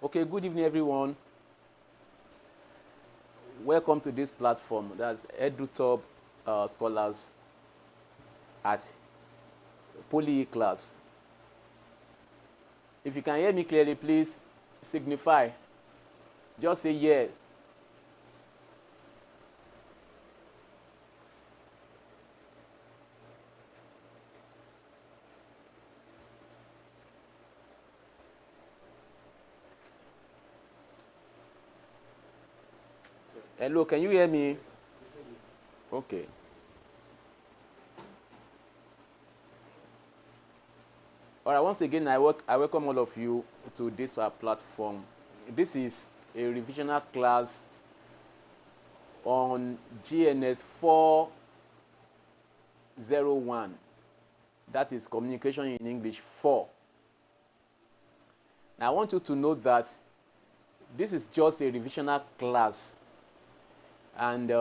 Okay, good evening, everyone. Welcome to this platform. That's EduTop scholars at Poly class. If you can hear me clearly, please signify. Just say yes. Hello, can you hear me? Okay. All right, once again, I welcome all of you to this platform. This is a revisional class on GNS 401. That is Communication in English 4. Now, I want you to know that this is just a revisional class. And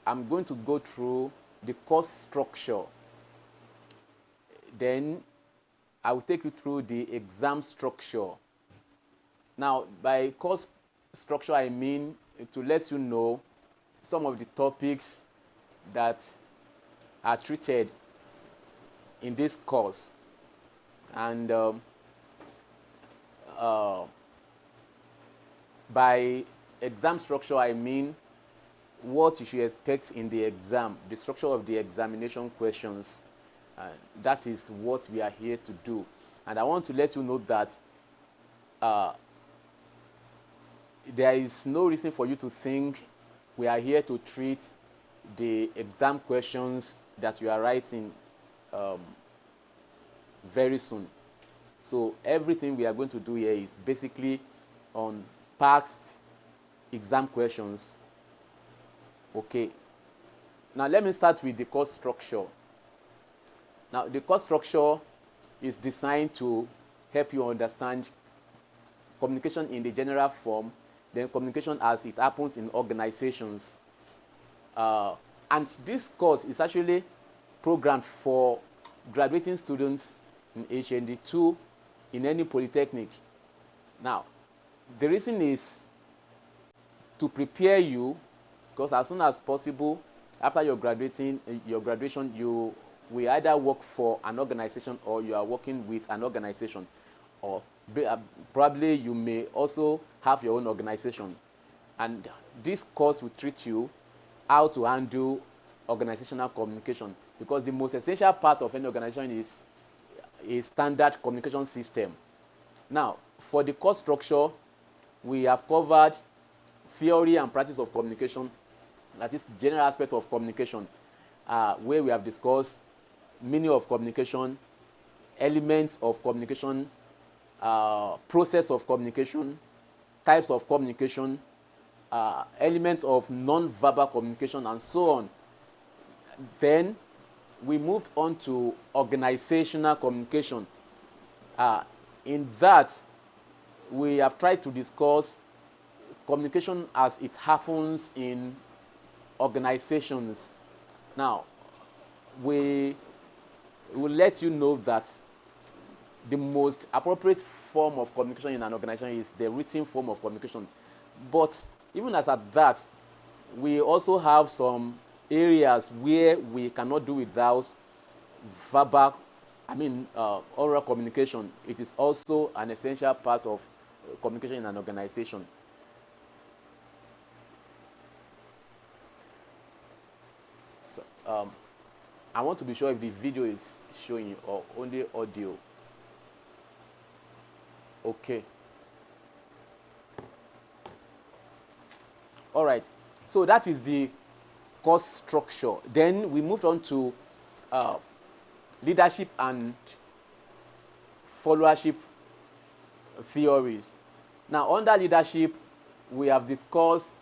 I'm going to go through the course structure. Then I will take you through the exam structure. Now, by course structure, I mean to let you know some of the topics that are treated in this course. And by exam structure, I mean what you should expect in the exam, the structure of the examination questions. That is what we are here to do. And I want to let you know that there is no reason for you to think we are here to treat the exam questions that you are writing very soon. So everything we are going to do here is basically on past exam questions. Okay. Now let me start with the course structure. Now the course structure is designed to help you understand communication in the general form, then communication as it happens in organizations. And this course is actually programmed for graduating students in HND2 in any polytechnic. Now, the reason is to prepare you, because as soon as possible after your graduation, you will either work for an organization or you are working with an organization, or probably you may also have your own organization. And this course will treat you how to handle organizational communication, because the most essential part of any organization is a standard communication system. Now, for the course structure, we have covered theory and practice of communication. That is the general aspect of communication, where we have discussed meaning of communication, elements of communication, process of communication, types of communication, elements of non-verbal communication, and so on. Then we moved on to organizational communication. In that, we have tried to discuss communication as it happens in organizations. Now, we will let you know that the most appropriate form of communication in an organization is the written form of communication. But even as at that, we also have some areas where we cannot do without verbal, oral communication. It is also an essential part of communication in an organization. So, I want to be sure if the video is showing or only audio. Okay. All right. So that is the course structure. Then we moved on to leadership and followership theories. Now, under leadership, we have discussed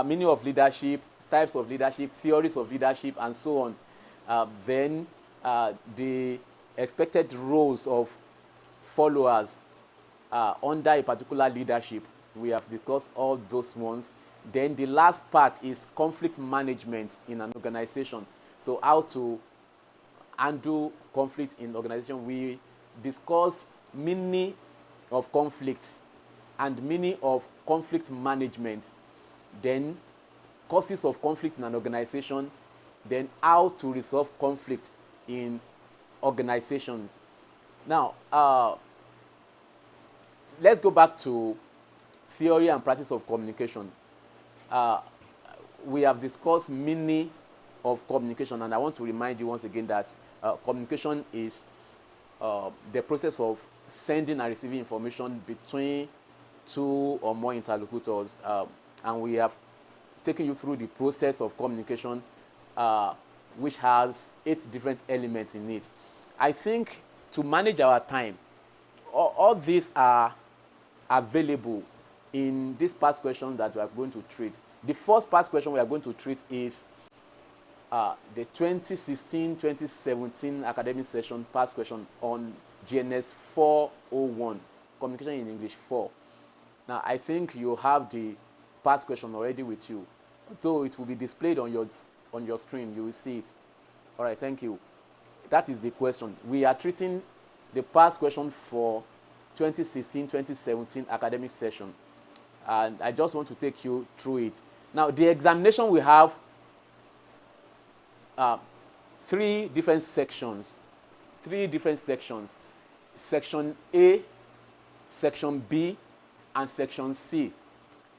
meaning of leadership, types of leadership, theories of leadership, and so on. Then the expected roles of followers under a particular leadership. We have discussed all those ones. Then the last part is conflict management in an organization. So how to handle conflict in organization. We discussed meaning of conflict and meaning of conflict management, then causes of conflict in an organization, then how to resolve conflict in organizations. Now, let's go back to theory and practice of communication. We have discussed meaning of communication, and I want to remind you once again that communication is the process of sending and receiving information between two or more interlocutors, and we have taken you through the process of communication, which has 8 different elements in it. I think to manage our time, all these are available in this past question that we are going to treat. The first past question we are going to treat is the 2016-2017 academic session past question on GNS 401, Communication in English 4. Now, I think you have the past question already with you. Though it will be displayed on your screen, you will see it. All right, thank you. That is the question. We are treating the past question for 2016-2017 academic session. And I just want to take you through it. Now, the examination will have 3 different sections. 3 different sections. Section A, Section B, and Section C.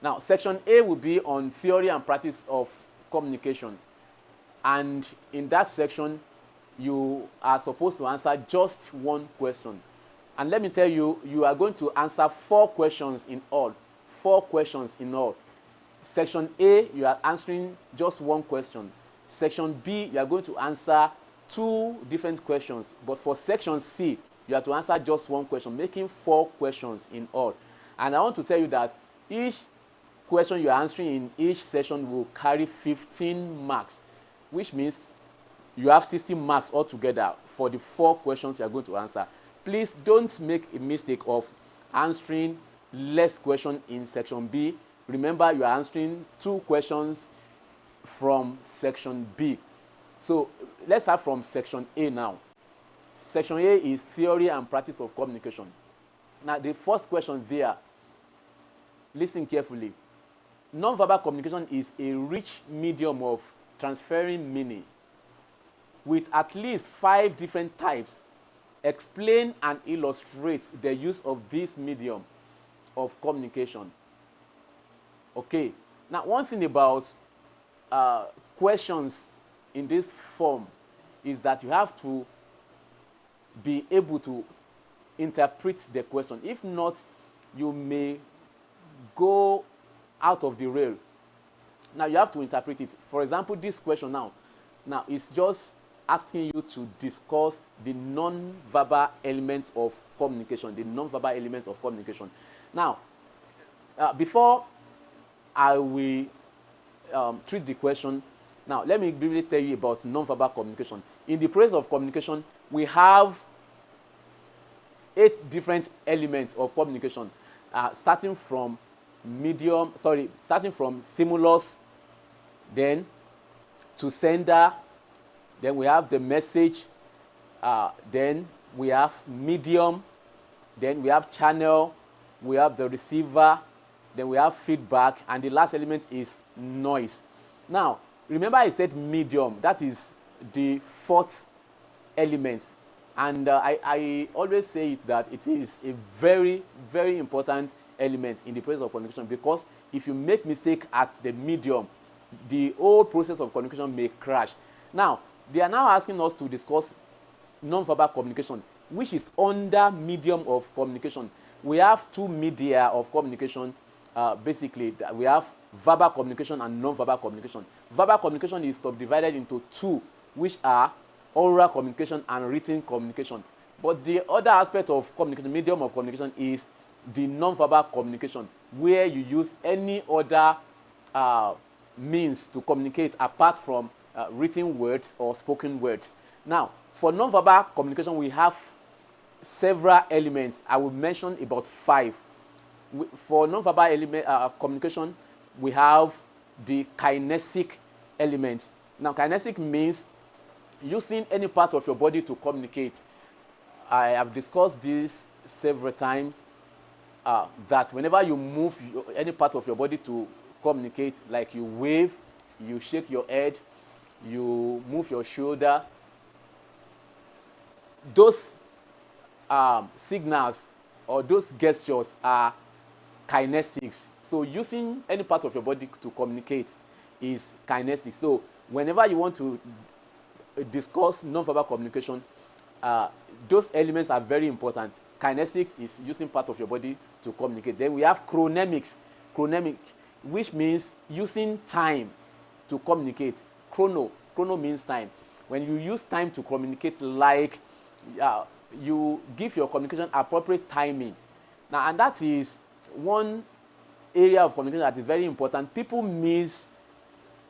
Now, Section A will be on theory and practice of communication. And in that section, you are supposed to answer just 1 question. And let me tell you, you are going to answer 4 questions in all. 4 questions in all. Section A, you are answering just 1 question. Section B, you are going to answer 2 different questions. But for Section C, you have to answer just 1 question, making 4 questions in all. And I want to tell you that each question you are answering in each session will carry 15 marks, which means you have 60 marks altogether for the 4 questions you are going to answer. Please don't make a mistake of answering less question in Section B. Remember, you are answering 2 questions from Section B. So let's start from Section A now. Section A is theory and practice of communication. Now, the first question there, listen carefully. Nonverbal communication is a rich medium of transferring meaning with at least 5 different types. Explain and illustrate the use of this medium of communication. Okay. Now, one thing about questions in this form is that you have to be able to interpret the question. If not, you may go out of the rail. Now, you have to interpret it. For example, this question now is just asking you to discuss the non-verbal elements of communication, the non-verbal elements of communication. Now, before I will treat the question, now let me briefly tell you about non-verbal communication. In the process of communication, we have 8 different elements of communication, starting from stimulus, then to sender, then we have the message, then we have medium, then we have channel, we have the receiver, then we have feedback, and the last element is noise. Now, remember I said medium, that is the 4th element. And I always say that it is a very, very important element in the process of communication, because if you make mistake at the medium, the whole process of communication may crash. Now, they are now asking us to discuss non-verbal communication, which is under medium of communication. We have 2 media of communication, basically. We have verbal communication and non-verbal communication. Verbal communication is subdivided into 2, which are oral communication and written communication. But the other aspect of communication, medium of communication, is the non-verbal communication, where you use any other means to communicate apart from written words or spoken words. Now, for non-verbal communication, we have several elements. I will mention about 5. For non-verbal communication, we have the kinetic element. Now, kinetic means using any part of your body to communicate. I have discussed this several times. that whenever you move any part of your body to communicate, like you wave, you shake your head, you move your shoulder, those signals or those gestures are kinestics. So using any part of your body to communicate is kinestic. So whenever you want to discuss nonverbal communication, those elements are very important. Kinestics is using part of your body to communicate. Then we have chronemics. Chronemic, which means using time to communicate. Chrono means time. When you use time to communicate, like you give your communication appropriate timing. Now, and that is one area of communication that is very important. People miss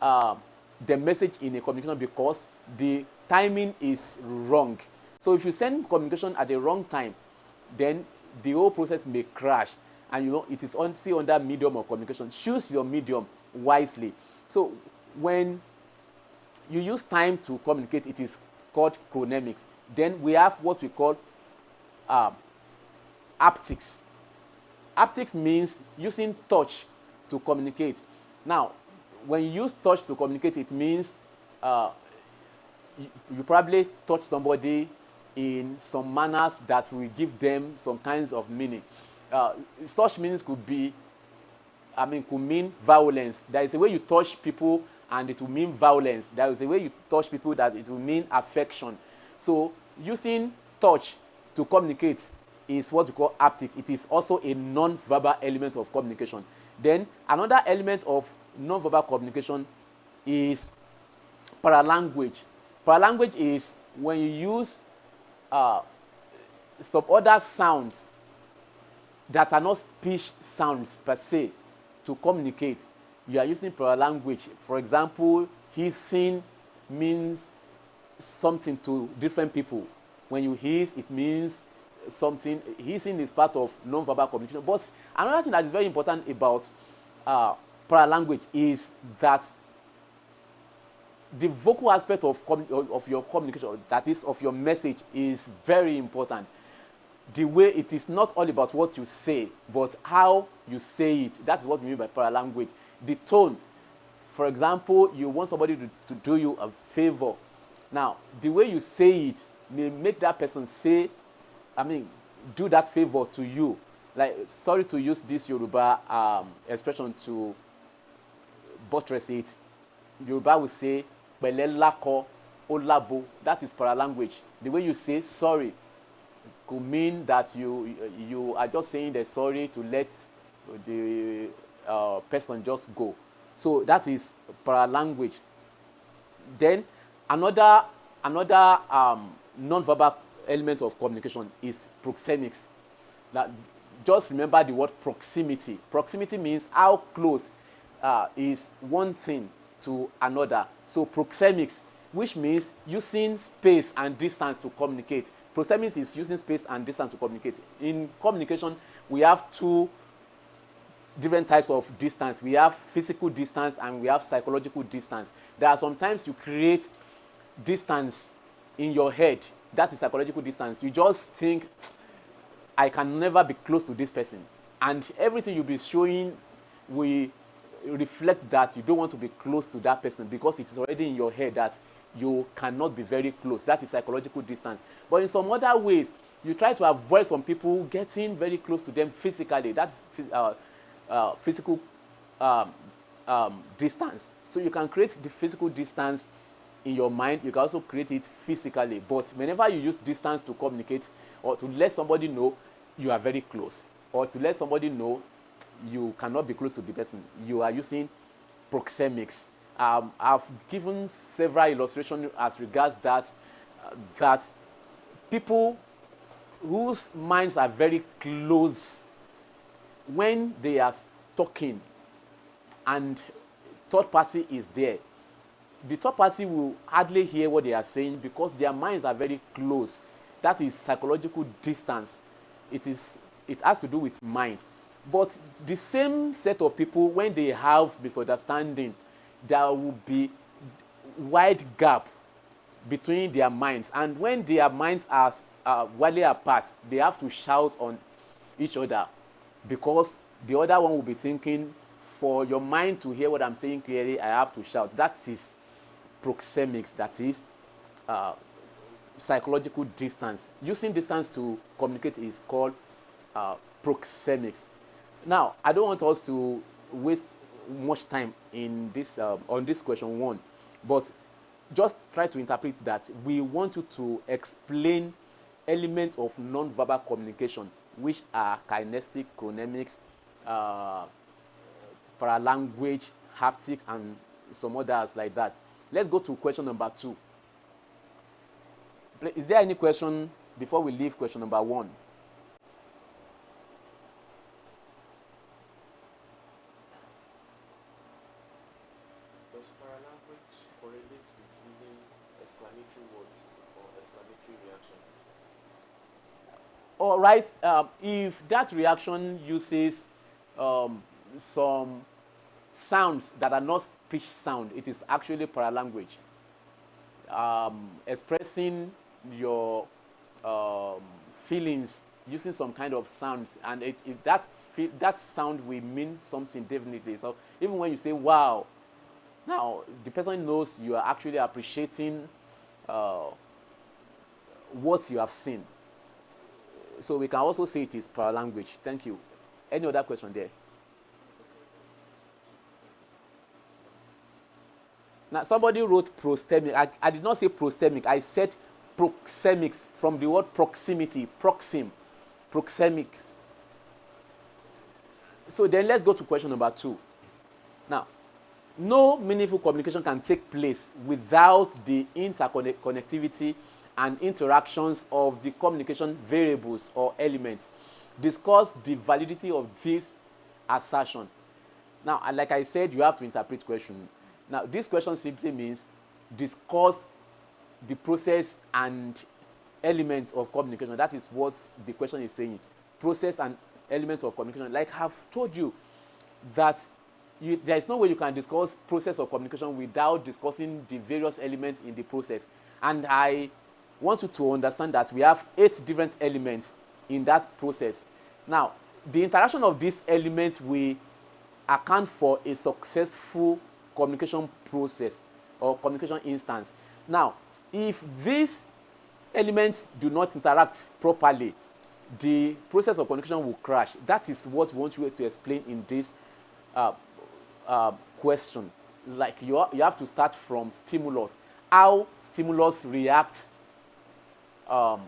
the message in a communication because the timing is wrong. So if you send communication at the wrong time, then the whole process may crash. And you know, it is still under medium of communication. Choose your medium wisely. So when you use time to communicate, it is called chronemics. Then we have what we call haptics. Haptics means using touch to communicate. Now, when you use touch to communicate, it means you probably touch somebody in some manners that will give them some kinds of meaning. Such meanings could mean violence. There is a way you touch people and it will mean violence. There is a way you touch people that it will mean affection. So using touch to communicate is what we call haptics. It is also a non-verbal element of communication. Then another element of non-verbal communication is paralanguage. Paralanguage is when you use some other sounds that are not speech sounds per se to communicate. You are using paralanguage. For example, hissing means something to different people. When you hiss, it means something. Hissing is part of non-verbal communication. But another thing that is very important about paralanguage is that the vocal aspect of your communication, that is of your message, is very important. The way it is not all about what you say, but how you say it. That is what we mean by paralanguage. The tone. For example, you want somebody to do you a favor. Now, the way you say it may make that person do that favor to you. Like, sorry to use this Yoruba expression to buttress it. Yoruba will say, "Pẹ̀lẹ́ lako olabo." That is paralanguage. The way you say sorry could mean that you are just saying the sorry to let the person just go. So that is paralanguage. Then another non-verbal element of communication is proxemics. Now, just remember the word proximity. Proximity means how close is one thing to another. So proxemics, which means using space and distance to communicate. Proxemics is using space and distance to communicate. In communication, we have two different types of distance. We have physical distance and we have psychological distance. There are sometimes you create distance in your head. That is psychological distance. You just think, I can never be close to this person. And everything you'll be showing will reflect that you don't want to be close to that person because it is already in your head that you cannot be very close. That is psychological distance. But in some other ways, you try to avoid some people getting very close to them physically. That's physical distance. So you can create the physical distance in your mind. You can also create it physically. But whenever you use distance to communicate or to let somebody know you are very close, or to let somebody know you cannot be close to the person, you are using proxemics. I've given several illustrations as regards that people whose minds are very close, when they are talking and third party is there, the third party will hardly hear what they are saying because their minds are very close. That is psychological distance. It has to do with mind. But the same set of people, when they have misunderstanding, there will be wide gap between their minds. And when their minds are widely apart, they have to shout on each other. because the other one will be thinking, for your mind to hear what I'm saying clearly, I have to shout. That is proxemics, that is psychological distance. Using distance to communicate is called proxemics. Now, I don't want us to waste much time in this on this question one, but just try to interpret that we want you to explain elements of non-verbal communication, which are kinestic, chronemics, paralanguage, haptics, and some others like that. Let's go to question number 2. Is there any question before we leave question number 1? Does paralanguage correlate with using exclamatory words or exclamatory reactions? All right. If that reaction uses some sounds that are not speech sound, it is actually paralanguage. Expressing your feelings using some kind of sounds, and that sound will mean something definitely. So even when you say wow, now the person knows you are actually appreciating what you have seen. So we can also say it is paralanguage. Thank you. Any other question there? Now, somebody wrote prostemic. I did not say prostemic. I said proxemics, from the word proximity, proxemics. So then let's go to question number 2. Now, no meaningful communication can take place without the interconnectivity and interactions of the communication variables or elements. Discuss the validity of this assertion. Now, like I said, you have to interpret question. Now, this question simply means discuss the process and elements of communication. That is what the question is saying. Process and elements of communication. Like I've told you that there is no way you can discuss process of communication without discussing the various elements in the process. And I want you to understand that we have 8 different elements in that process. Now, the interaction of these elements will account for a successful communication process or communication instance. Now, if these elements do not interact properly, the process of communication will crash. That is what we want you to explain in this question. Like you have to start from stimulus. How stimulus reacts, how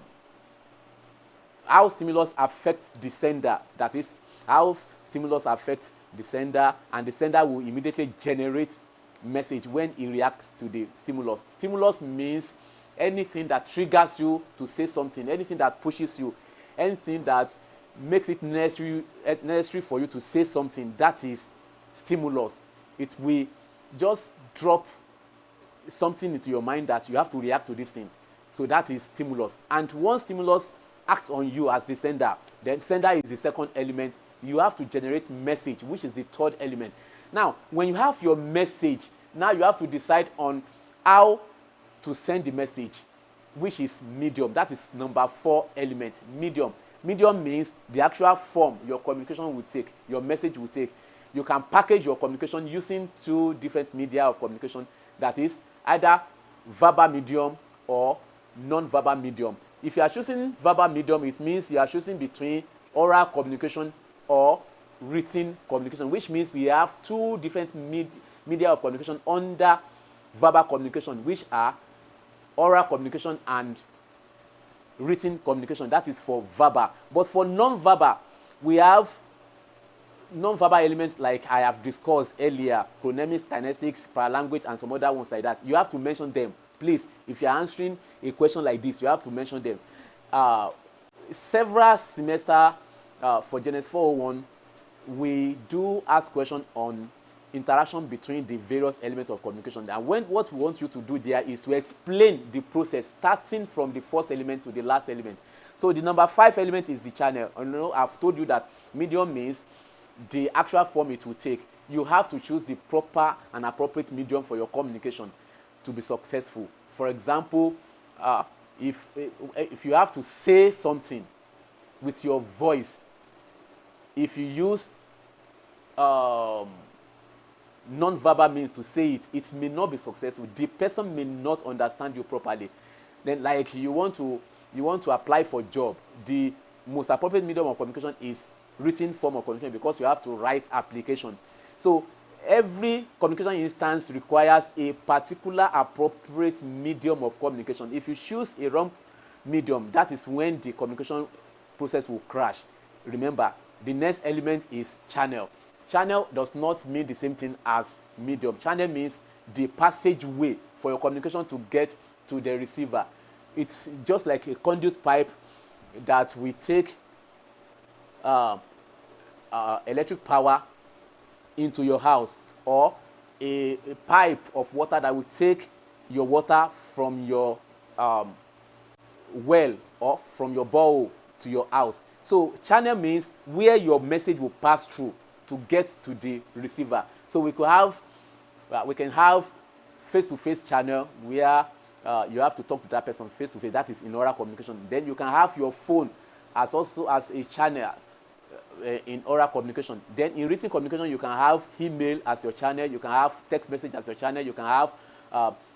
stimulus affects the sender. That is, how stimulus affects the sender, and the sender will immediately generate message when it reacts to the stimulus. Stimulus means anything that triggers you to say something, anything that pushes you, anything that makes it necessary for you to say something. That is stimulus. It will just drop something into your mind that you have to react to this thing. So that is stimulus. And once stimulus acts on you as the sender, then sender is the second element. You have to generate message, which is the third element. Now, when you have your message, now you have to decide on how to send the message, which is medium. That is number 4 element, medium. Medium means the actual form your communication will take, your message will take. You can package your communication using 2 different media of communication. That is either verbal medium or non-verbal medium. If you are choosing verbal medium, it means you are choosing between oral communication or written communication, which means we have 2 different media of communication under verbal communication, which are oral communication and written communication. That is for verbal. But for non-verbal, we have non-verbal elements like I have discussed earlier, chronemics, kinetics, paralanguage, and some other ones like that. You have to mention them. Please, if you are answering a question like this, you have to mention them. Several semesters for Genesis 401, we do ask questions on interaction between the various elements of communication. And what we want you to do there is to explain the process, starting from the first element to the last element. So the number 5 element is the channel. I've told you that medium means the actual form it will take. You have to choose the proper and appropriate medium for your communication to be successful. For example, if you have to say something with your voice, if you use non-verbal means to say it, it may not be successful. The person may not understand you properly. Then, like you want to apply for a job, the most appropriate medium of communication is written form of communication, because you have to write application. So every communication instance requires a particular appropriate medium of communication. If you choose a wrong medium, that is when the communication process will crash. Remember, the next element is channel. Channel does not mean the same thing as medium. Channel means the passageway for your communication to get to the receiver. It's just like a conduit pipe that we take electric power into your house, or a pipe of water that will take your water from your well or from your borehole to your house. So channel means where your message will pass through to get to the receiver. So we can have face-to-face channel where you have to talk to that person face-to-face. That is in oral communication. Then you can have your phone as also as a channel in oral communication. Then in written communication, you can have email as your channel. You can have text message as your channel. You can have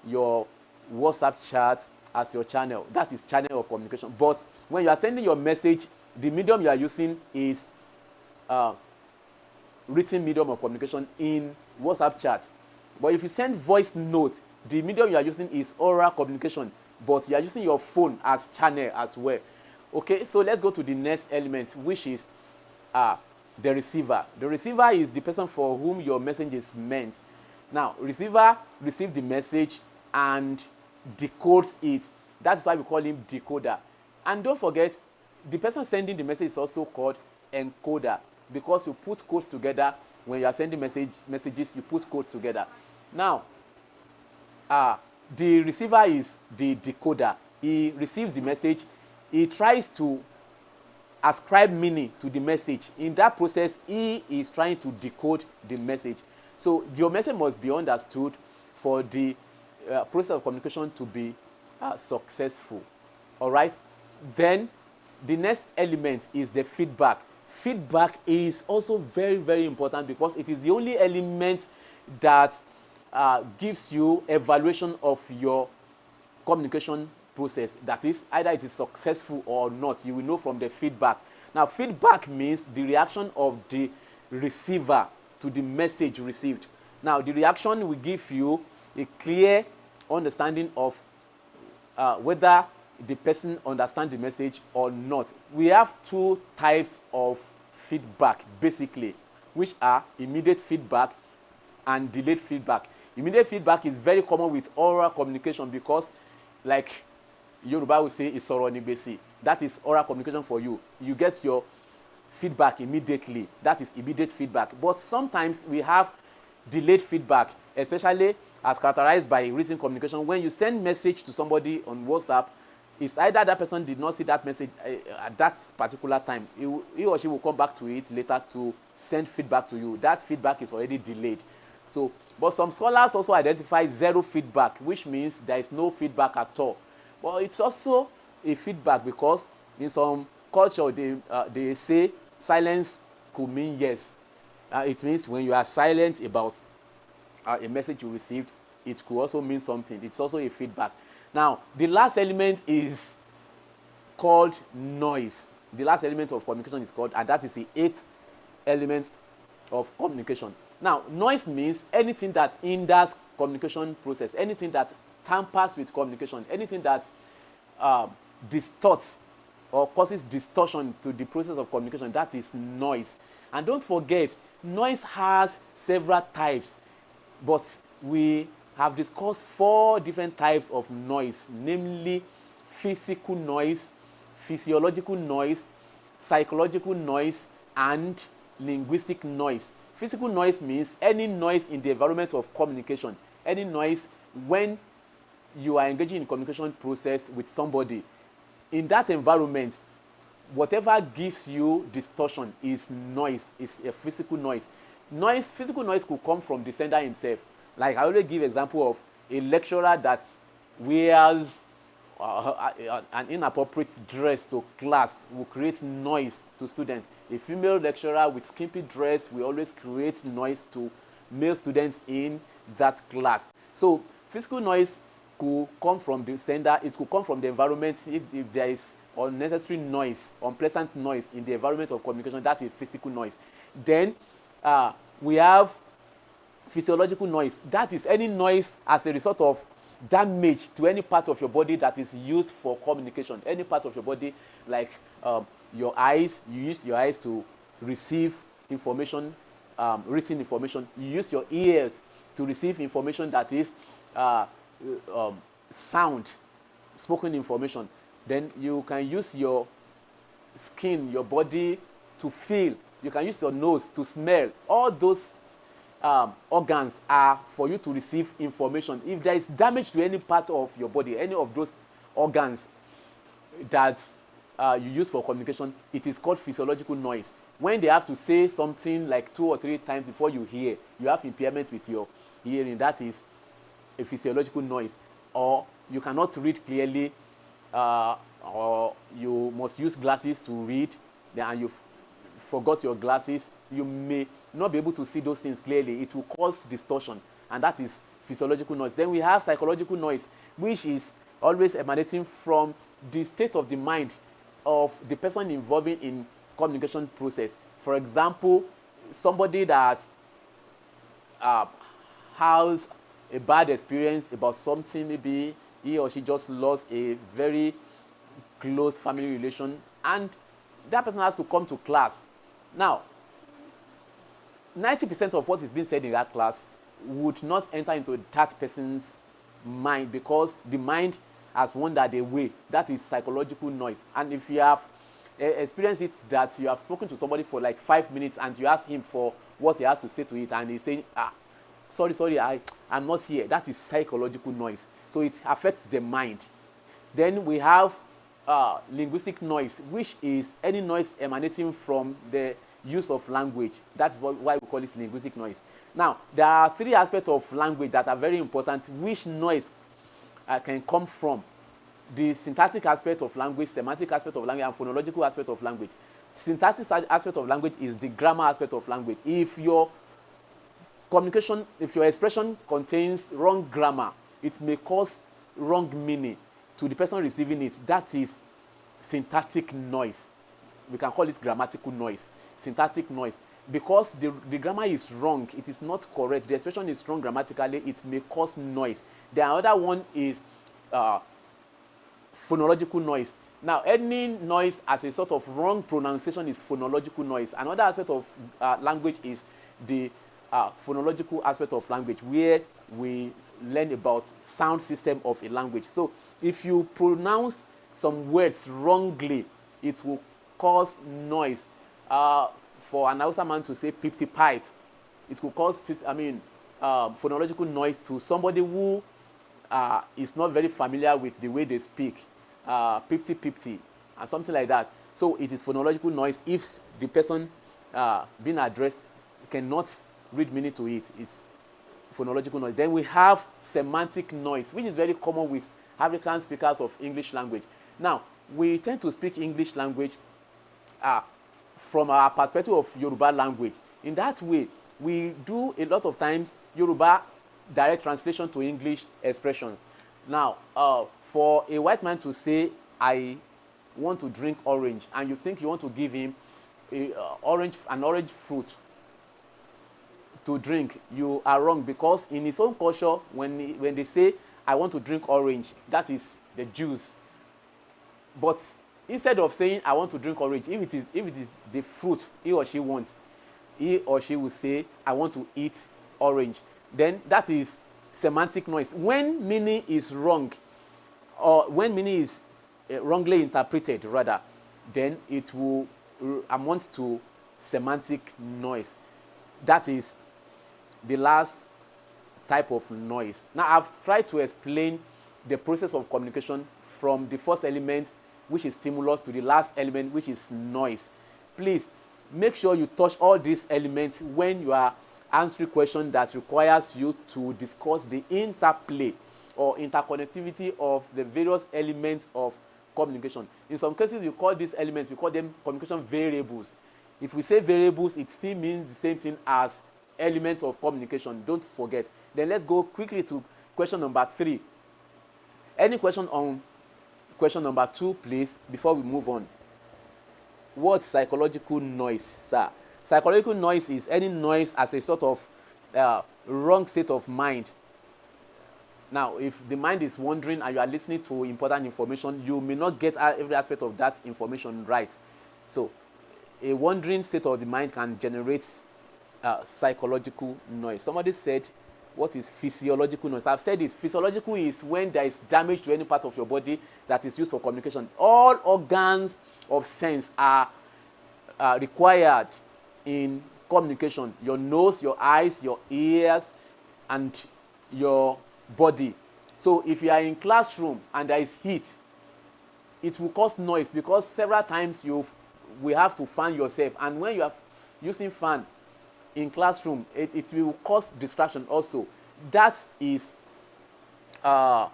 your WhatsApp chat as your channel. That is channel of communication. But when you are sending your message, the medium you are using is written medium of communication in WhatsApp chats. But if you send voice note, the medium you are using is oral communication, but you are using your phone as channel as well. Okay, so let's go to the next element, which is the receiver. The receiver is the person for whom your message is meant. Now, receiver receives the message and decodes it. That's why we call him decoder. And don't forget, the person sending the message is also called encoder, because you put codes together. When you are sending messages, you put codes together. Now, the receiver is the decoder. He receives the message. He tries to ascribe meaning to the message. In that process, he is trying to decode the message. So your message must be understood for the process of communication to be successful. All right? Then the next element is the feedback. Feedback is also very, very important, because it is the only element that gives you evaluation of your communication process. That is, either it is successful or not. You will know from the feedback. Now, feedback means the reaction of the receiver to the message received. Now, the reaction will give you a clear understanding of whether the person understands the message or not. We have two types of feedback, basically, which are immediate feedback and delayed feedback. Immediate feedback is very common with oral communication, because, like Yoruba will say, "Isoro ni gbese." That is oral communication for you. You get your feedback immediately. That is immediate feedback. But sometimes we have delayed feedback, especially as characterized by written communication. When you send message to somebody on WhatsApp, it's either that person did not see that message at that particular time. He or she will come back to it later to send feedback to you. That feedback is already delayed. So, but some scholars also identify zero feedback, which means there is no feedback at all. But it's also a feedback, because in some culture they say silence could mean yes. It means when you are silent about a message you received, it could also mean something. It's also a feedback. Now, the last element is called noise. The last element of communication is called, and that is the eighth element of communication. Now, noise means anything that hinders communication process, anything that tampers with communication, anything that distorts or causes distortion to the process of communication. That is noise. And don't forget, noise has several types, but we have discussed 4 different types of noise, namely physical noise, physiological noise, psychological noise, and linguistic noise. Physical noise means any noise in the environment of communication, any noise when you are engaging in communication process with somebody. In that environment, whatever gives you distortion is noise, is a physical noise. Physical noise could come from the sender himself. Like I always give example of a lecturer that wears an inappropriate dress to class will create noise to students. A female lecturer with skimpy dress will always create noise to male students in that class. So physical noise could come from the sender, it could come from the environment. If there is unnecessary noise, unpleasant noise in the environment of communication, that is physical noise. Then we have physiological noise. That is any noise as a result of damage to any part of your body that is used for communication. Any part of your body, like your eyes, you use your eyes to receive information, written information. You use your ears to receive information that is sound, spoken information. Then you can use your skin, your body to feel. You can use your nose to smell. All those organs are for you to receive information. If there is damage to any part of your body, any of those organs that you use for communication, it is called physiological noise. When they have to say something like 2 or 3 times before you hear, you have impairment with your hearing. That is a physiological noise. Or you cannot read clearly, or you must use glasses to read, and you forgot your glasses. You may not be able to see those things clearly. It will cause distortion, and that is physiological noise. Then we have psychological noise, which is always emanating from the state of the mind of the person involving in communication process. For example, somebody that has a bad experience about something, maybe he or she just lost a very close family relation, and that person has to come to class. Now, 90% of what is being said in that class would not enter into that person's mind, because the mind has wandered away. That is psychological noise. And if you have experienced it, that you have spoken to somebody for like 5 minutes and you ask him for what he has to say to it, and he's saying, sorry, I'm not here. That is psychological noise. So it affects the mind. Then we have linguistic noise, which is any noise emanating from the use of language. That's why we call it linguistic noise. Now, there are 3 aspects of language that are very important, which noise can come from: the syntactic aspect of language, semantic aspect of language, and phonological aspect of language. Syntactic aspect of language is the grammar aspect of language. If your communication, if your expression contains wrong grammar, it may cause wrong meaning to the person receiving it. That is syntactic noise. We can call it grammatical noise, syntactic noise. Because the grammar is wrong, it is not correct, the expression is wrong grammatically, it may cause noise. The other one is phonological noise. Now, any noise as a sort of wrong pronunciation is phonological noise. Another aspect of language is the phonological aspect of language, where we learn about sound system of a language. So if you pronounce some words wrongly, it will cause noise. For an Hausa man to say "pipti pipe," it could cause phonological noise to somebody who is not very familiar with the way they speak. "Pipti pipti" and something like that. So it is phonological noise if the person being addressed cannot read meaning to it. It's phonological noise. Then we have semantic noise, which is very common with African speakers of English language. Now, we tend to speak English language from our perspective of Yoruba language. In that way, we do a lot of times Yoruba direct translation to English expressions. Now, for a white man to say, "I want to drink orange," and you think you want to give him an orange fruit to drink, you are wrong, because in his own culture, when they say, "I want to drink orange," that is the juice. But instead of saying, "I want to drink orange," if it is the fruit he or she wants, he or she will say, "I want to eat orange." Then that is semantic noise. When meaning is wrong, or when meaning is wrongly interpreted rather, then it will amount to semantic noise. That is the last type of noise. Now, I've tried to explain the process of communication from the first element, which is stimulus, to the last element, which is noise. Please make sure you touch all these elements when you are answering questions that requires you to discuss the interplay or interconnectivity of the various elements of communication. In some cases, we call these elements, we call them communication variables. If we say variables, it still means the same thing as elements of communication. Don't forget. Then let's go quickly to question number 3. Any question on question number 2, please, before we move on? What's psychological noise, sir? Psychological noise is any noise as a sort of wrong state of mind. Now, if the mind is wandering and you are listening to important information, you may not get every aspect of that information right. So, a wandering state of the mind can generate psychological noise. Somebody said, what is physiological noise? I've said this. Physiological is when there is damage to any part of your body that is used for communication. All organs of sense are required in communication. Your nose, your eyes, your ears, and your body. So if you are in classroom and there is heat, it will cause noise because several times you will have to fan yourself. And when you are using fan in classroom, it will cause distraction also. That is a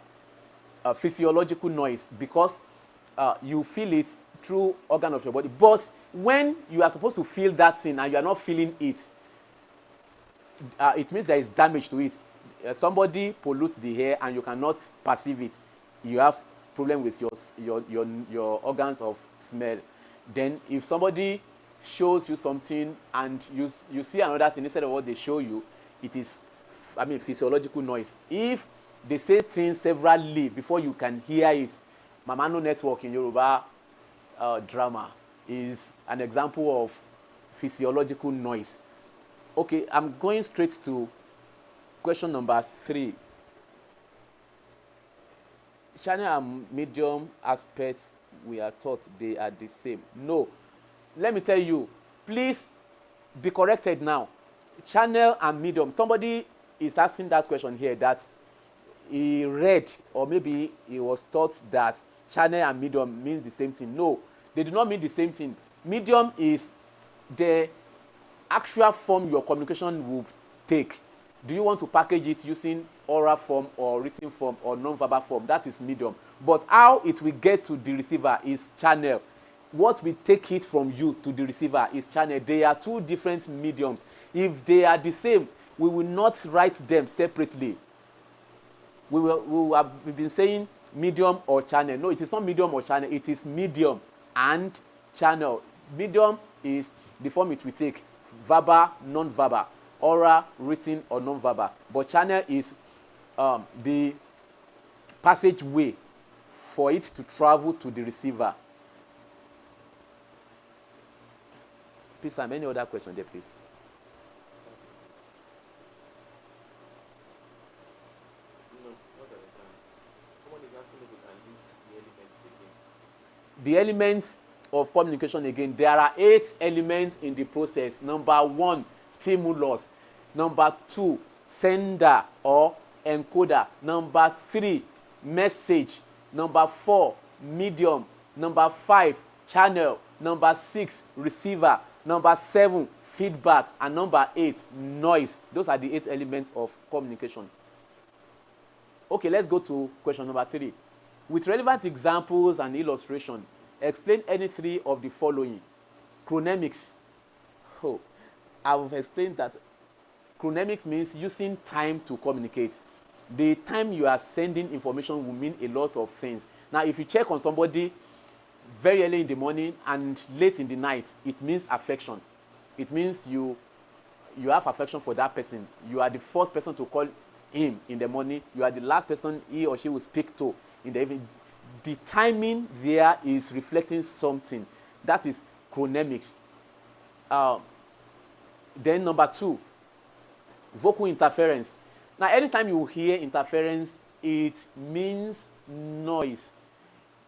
physiological noise because you feel it through organ of your body. But when you are supposed to feel that thing and you are not feeling it, it means there is damage to it. Somebody pollutes the air and you cannot perceive it. You have problem with your organs of smell. Then if somebody shows you something and you see another thing instead of what they show you, it is, physiological noise. If they say things severally before you can hear it, Mamano Network in Yoruba drama is an example of physiological noise. Okay, I'm going straight to question number 3. Channel and medium aspects, we are taught they are the same. No. Let me tell you, please be corrected now. Channel and medium. Somebody is asking that question here that he read or maybe he was taught that channel and medium means the same thing. No, they do not mean the same thing. Medium is the actual form your communication will take. Do you want to package it using oral form or written form or non-verbal form? That is medium. But how it will get to the receiver is channel. What will take it from you to the receiver is channel. They are two different mediums. If they are the same, we will not write them separately. We have been saying medium or channel. No, it is not medium or channel. It is medium and channel. Medium is the form it will take. Verbal, non-verbal. Oral, written, or non-verbal. But channel is the passageway for it to travel to the receiver. Please, time. Any other question there, please? No, not at the time. Someone is asking if we can list the elements again. The elements of communication again. There are 8 elements in the process. Number 1, stimulus. Number 2, sender or encoder. Number 3, message. Number 4, medium. Number 5, channel. Number 6, receiver. Number 7, feedback. And number 8, noise. Those are the 8 elements of communication. Okay, let's go to question number 3. With relevant examples and illustration, explain any 3 of the following. Chronemics. Oh, I've explained that chronemics means using time to communicate. The time you are sending information will mean a lot of things. Now, if you check on somebody very early in the morning and late in the night, it means affection. It means you have affection for that person. You are the first person to call him in the morning. You are the last person he or she will speak to in the evening. The timing there is reflecting something. That is chronemics. Then number 2, vocal interference. Now, anytime you hear interference, it means noise.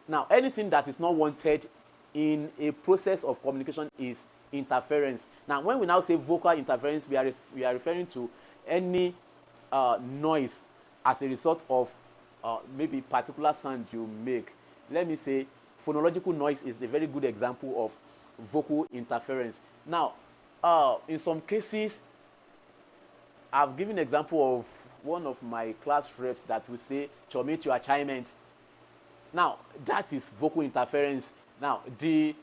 Now, anything that is not wanted in a process of communication is interference. Now, when we now say vocal interference, we are referring to any noise as a result of maybe particular sound you make. Let me say phonological noise is a very good example of vocal interference. Now, in some cases, I've given an example of one of my class reps that will say, "Chomit your achievement." Now, that is vocal interference. Now, the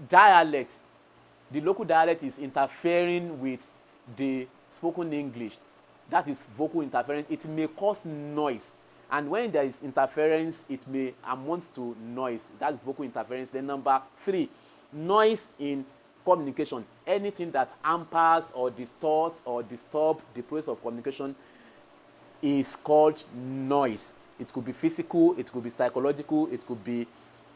dialect, the local dialect is interfering with the spoken English. That is vocal interference. It may cause noise. And when there is interference, it may amount to noise. That's vocal interference. Then number 3, noise in communication. Anything that hampers or distorts or disturb the process of communication is called noise. It could be physical, it could be psychological, it could be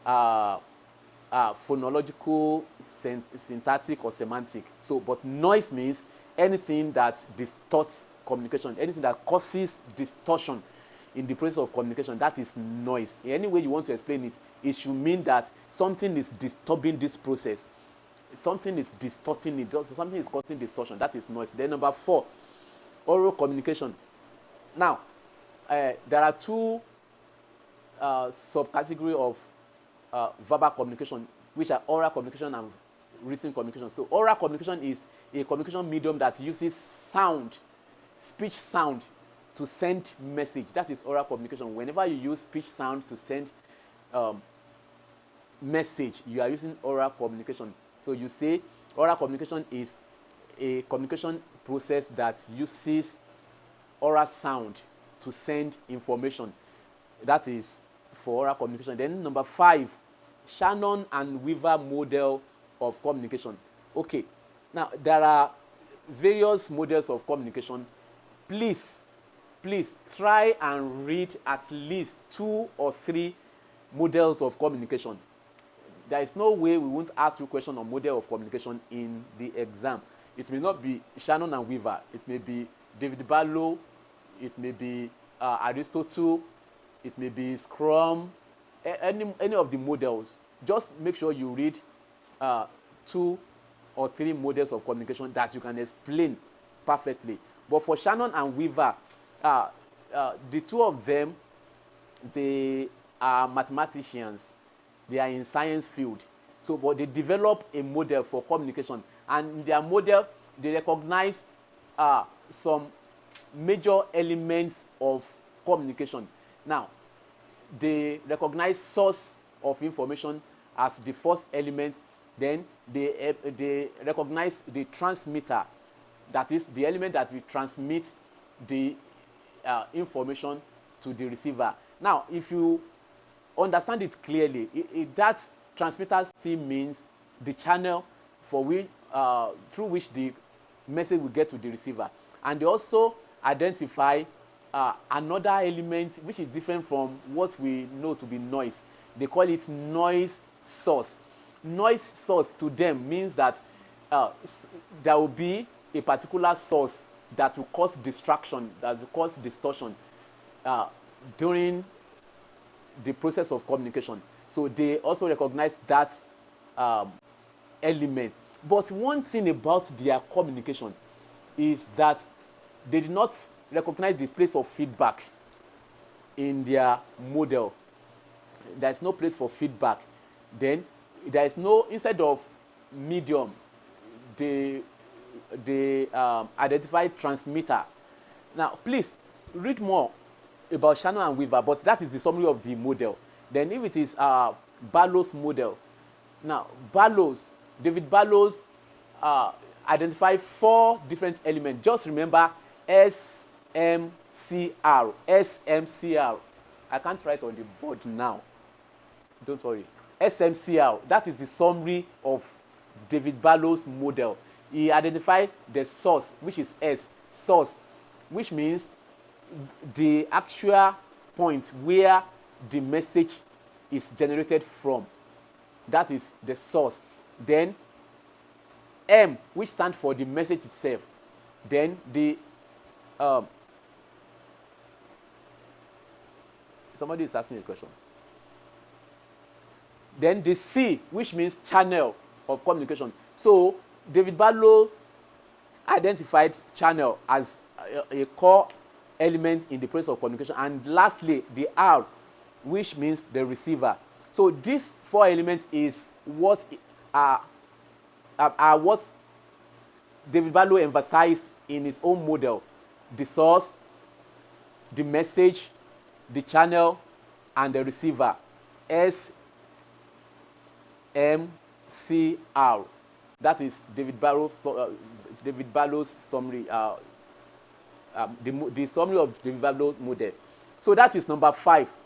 phonological, syntactic, or semantic. So, but noise means anything that distorts communication, anything that causes distortion in the process of communication, that is noise. In any way you want to explain it, it should mean that something is disturbing this process. Something is distorting it. Something is causing distortion. That is noise. Then number 4, oral communication. Now, there are 2 subcategories of verbal communication, which are oral communication and written communication. So oral communication is a communication medium that uses sound, speech sound, to send message. That is oral communication. Whenever you use speech sound to send message, you are using oral communication. So you say oral communication is a communication process that uses oral sound to send information. That is for oral communication. Then number 5, Shannon and Weaver model of communication. Okay, now there are various models of communication. Please try and read at least 2 or 3 models of communication. There is no way we won't ask you question on model of communication in the exam. It may not be Shannon and Weaver. It may be David Barlow. It may be Aristotle. It may be Scrum. Any of the models. Just make sure you read 2 or 3 models of communication that you can explain perfectly. But for Shannon and Weaver, the 2 of them, they are mathematicians. They are in science field. So, but they develop a model for communication. And in their model, they recognize some major elements of communication. Now, they recognize source of information as the first element. Then they recognize the transmitter. That is the element that will transmit the information to the receiver. Now, if you understand it clearly, that transmitter still means the channel for which, through which the message will get to the receiver. And they also identify another element which is different from what we know to be noise. They call it noise source. Noise source to them means that there will be a particular source that will cause distraction, that will cause distortion during the process of communication. So they also recognize that element. But one thing about their communication is that they did not recognize the place of feedback in their model. There is no place for feedback. Then there is no, instead of medium, they identify transmitter. Now, please read more about Shannon and Weaver, but that is the summary of the model. Then if it is Barlow's model, now David Barlow's identify 4 different elements. Just remember SMCR. I can't write on the board now. Don't worry. SMCR, that is the summary of David Barlow's model. He identified the source, which is S, source, which means the actual point where the message is generated from. That is the source. Then M, which stands for the message itself. Then the somebody is asking a question. Then the C, which means channel of communication. So David Barlow identified channel as a core element in the process of communication. And lastly, the R, which means the receiver. So these 4 elements is what are what David Barlow emphasized in its own model: the source, the message, the channel, and the receiver. SMCR. That is David Barlow's summary, the summary of David Barlow's model. So that is number 5.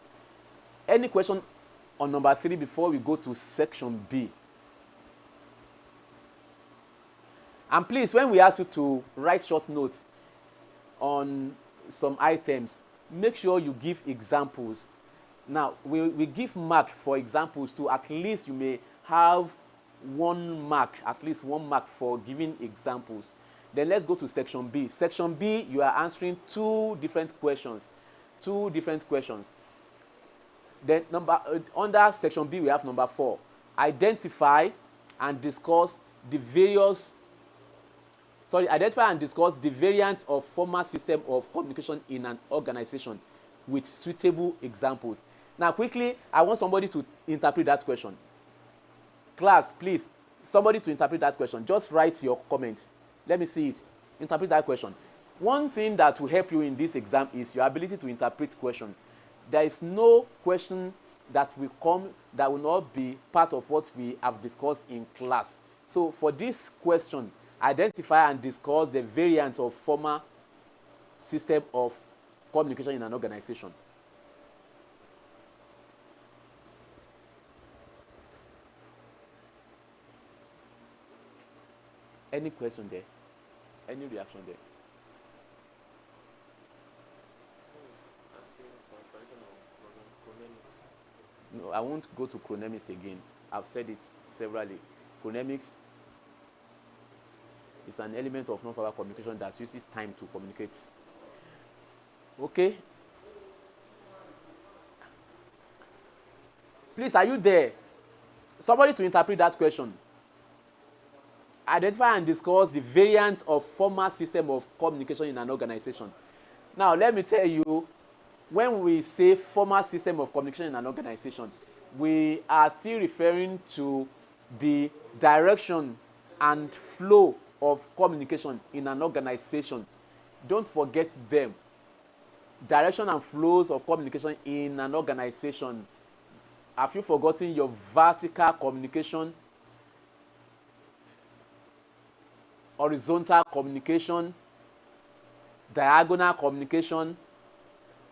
Any question on number 3 before we go to section B? And please, when we ask you to write short notes on some items, make sure you give examples. Now, we give mark for examples too. At least you may have at least one mark for giving examples. Then let's go to section B. Section B, you are answering 2 different questions. Then under section B, we have number 4. Identify and discuss the variants of formal system of communication in an organization with suitable examples. Now, quickly, I want somebody to interpret that question. Class, please, somebody to interpret that question. Just write your comment. Let me see it. Interpret that question. One thing that will help you in this exam is your ability to interpret question. There is no question that will come that will not be part of what we have discussed in class. So for this question, identify and discuss the variants of formal system of communication in an organization. Any question there? Any reaction there? No, I won't go to chronemics again. I've said it severally. Chronemics is an element of non-verbal communication that uses time to communicate. Okay? Please, are you there? Somebody to interpret that question. Identify and discuss the variants of formal system of communication in an organization. Now, let me tell you, when we say formal system of communication in an organization, we are still referring to the directions and flow of communication in an organization. Don't forget them. Direction and flows of communication in an organization. Have you forgotten your vertical communication, horizontal communication, diagonal communication,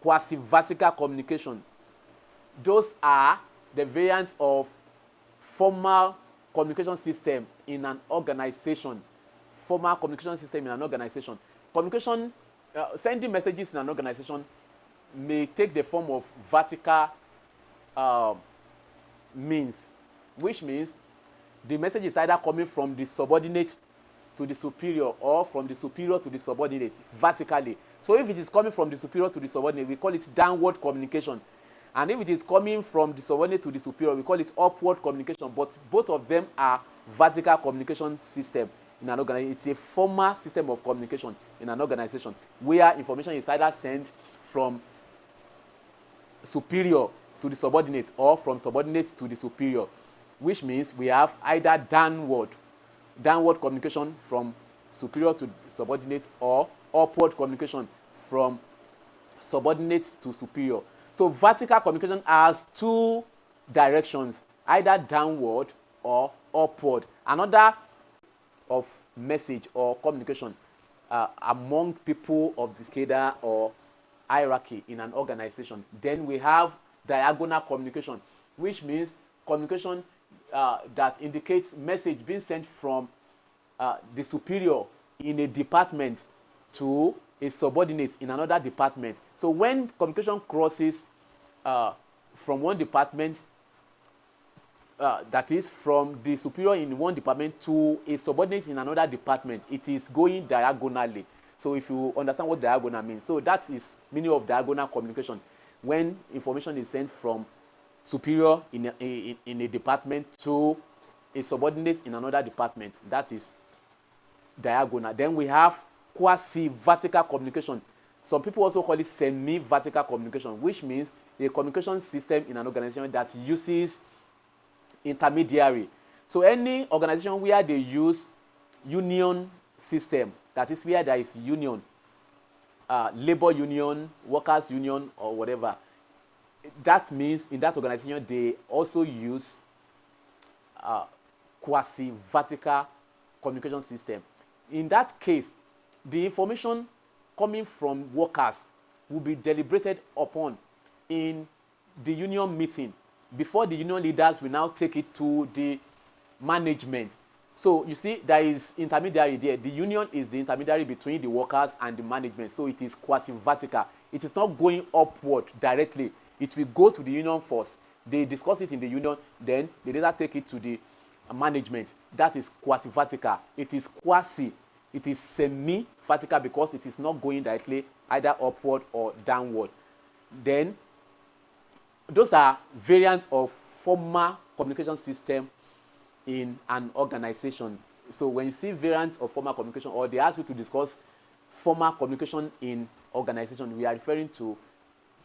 quasi-vertical communication? Those are the variants of formal communication system in an organization. Formal communication system in an organization. Communication, sending messages in an organization may take the form of vertical means, which means the message is either coming from the subordinate to the superior or from the superior to the subordinate vertically. So if it is coming from the superior to the subordinate, we call it downward communication. And if it is coming from the subordinate to the superior, we call it upward communication. But both of them are vertical communication system in an organization. It's a formal system of communication in an organization where information is either sent from superior to the subordinate or from subordinate to the superior, which means we have either downward communication from superior to subordinate or upward communication from subordinate to superior. So vertical communication has 2 directions, either downward or upward. Another of message or communication among people of the cadre or hierarchy in an organization. Then we have diagonal communication, which means communication that indicates message being sent from the superior in a department to a subordinate in another department. So when communication crosses from one department, that is from the superior in one department to a subordinate in another department, it is going diagonally. So if you understand what diagonal means, so that is meaning of diagonal communication. When information is sent from superior in a department to a subordinate in another department, that is diagonal. Then we have quasi-vertical communication. Some people also call it semi-vertical communication, which means a communication system in an organization that uses intermediary. So any organization where they use union system that is where there is union, labor union, workers union, or whatever. That means in that organization they also use quasi-vertical communication system. In that case, the information coming from workers will be deliberated upon in the union meeting before the union leaders will now take it to the management. So you see, there is intermediary there. The union is the intermediary between the workers and the management. So it is quasi-vertical. It is not going upward directly. It will go to the union first. They discuss it in the union, then they later take it to the management. That is quasi-vertical. It is quasi. It is semi-vertical because it is not going directly either upward or downward. Then those are variants of formal communication system in an organization. So when you see variants of formal communication, or they ask you to discuss formal communication in organization, we are referring to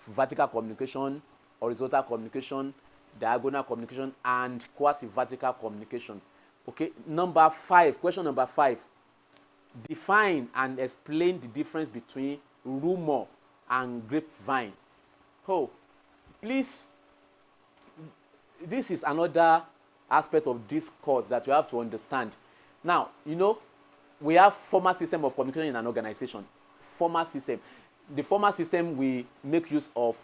vertical communication, horizontal communication, diagonal communication, and quasi-vertical communication. Okay, number 5, question number 5. Define and explain the difference between rumor and grapevine. Oh, please, this is another aspect of this course that you have to understand. Now, you know, we have formal system of communication in an organization. Formal system. The formal system, we make use of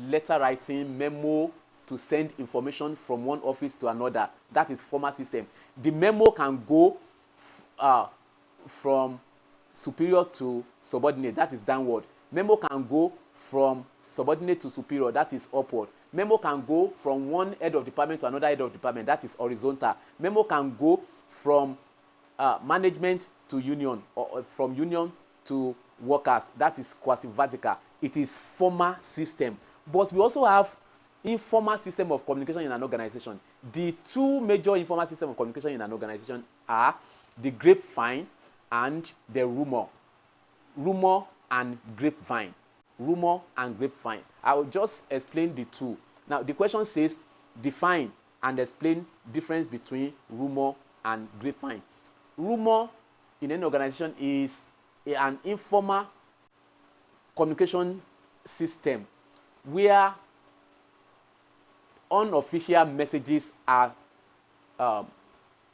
letter writing, memo to send information from one office to another. That is formal system. The memo can go from superior to subordinate. That is downward. Memo can go from subordinate to superior. That is upward. Memo can go from one head of department to another head of department. That is horizontal. Memo can go from management to union, or from union to workers. That is quasi-vertical. It is formal system. But we also have informal system of communication in an organization. The two major informal systems of communication in an organization are the grapevine and the rumor. Rumor and grapevine. Rumor and grapevine. I will just explain the two. Now, the question says, define and explain difference between rumor and grapevine. Rumor in an organization is an informal communication system where unofficial messages are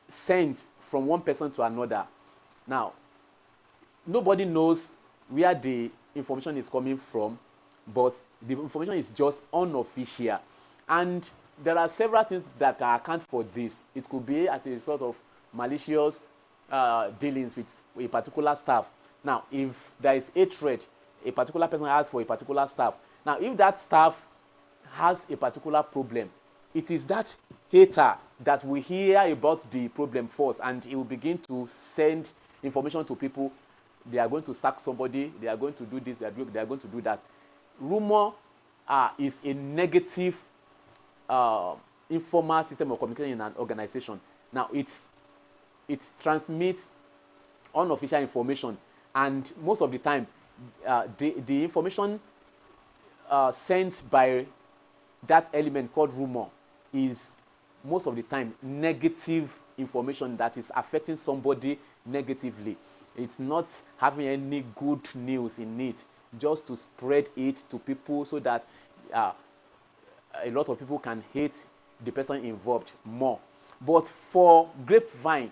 sent from one person to another. Now, nobody knows where the information is coming from, but the information is just unofficial. And there are several things that can account for this. It could be as a result of malicious dealings with a particular staff. Now, if there is hatred, a particular person asks for a particular staff. Now, if that staff has a particular problem, it is that hater that will hear about the problem first, and he will begin to send information to people. They are going to sack somebody, they are going to do this, they are going to do that. Rumor is a negative informal system of communication in an organization. Now, it transmits unofficial information, and most of the time, the information sent by that element called rumor is most of the time negative information that is affecting somebody negatively. It's not having any good news in it, just to spread it to people so that a lot of people can hate the person involved more. But for grapevine,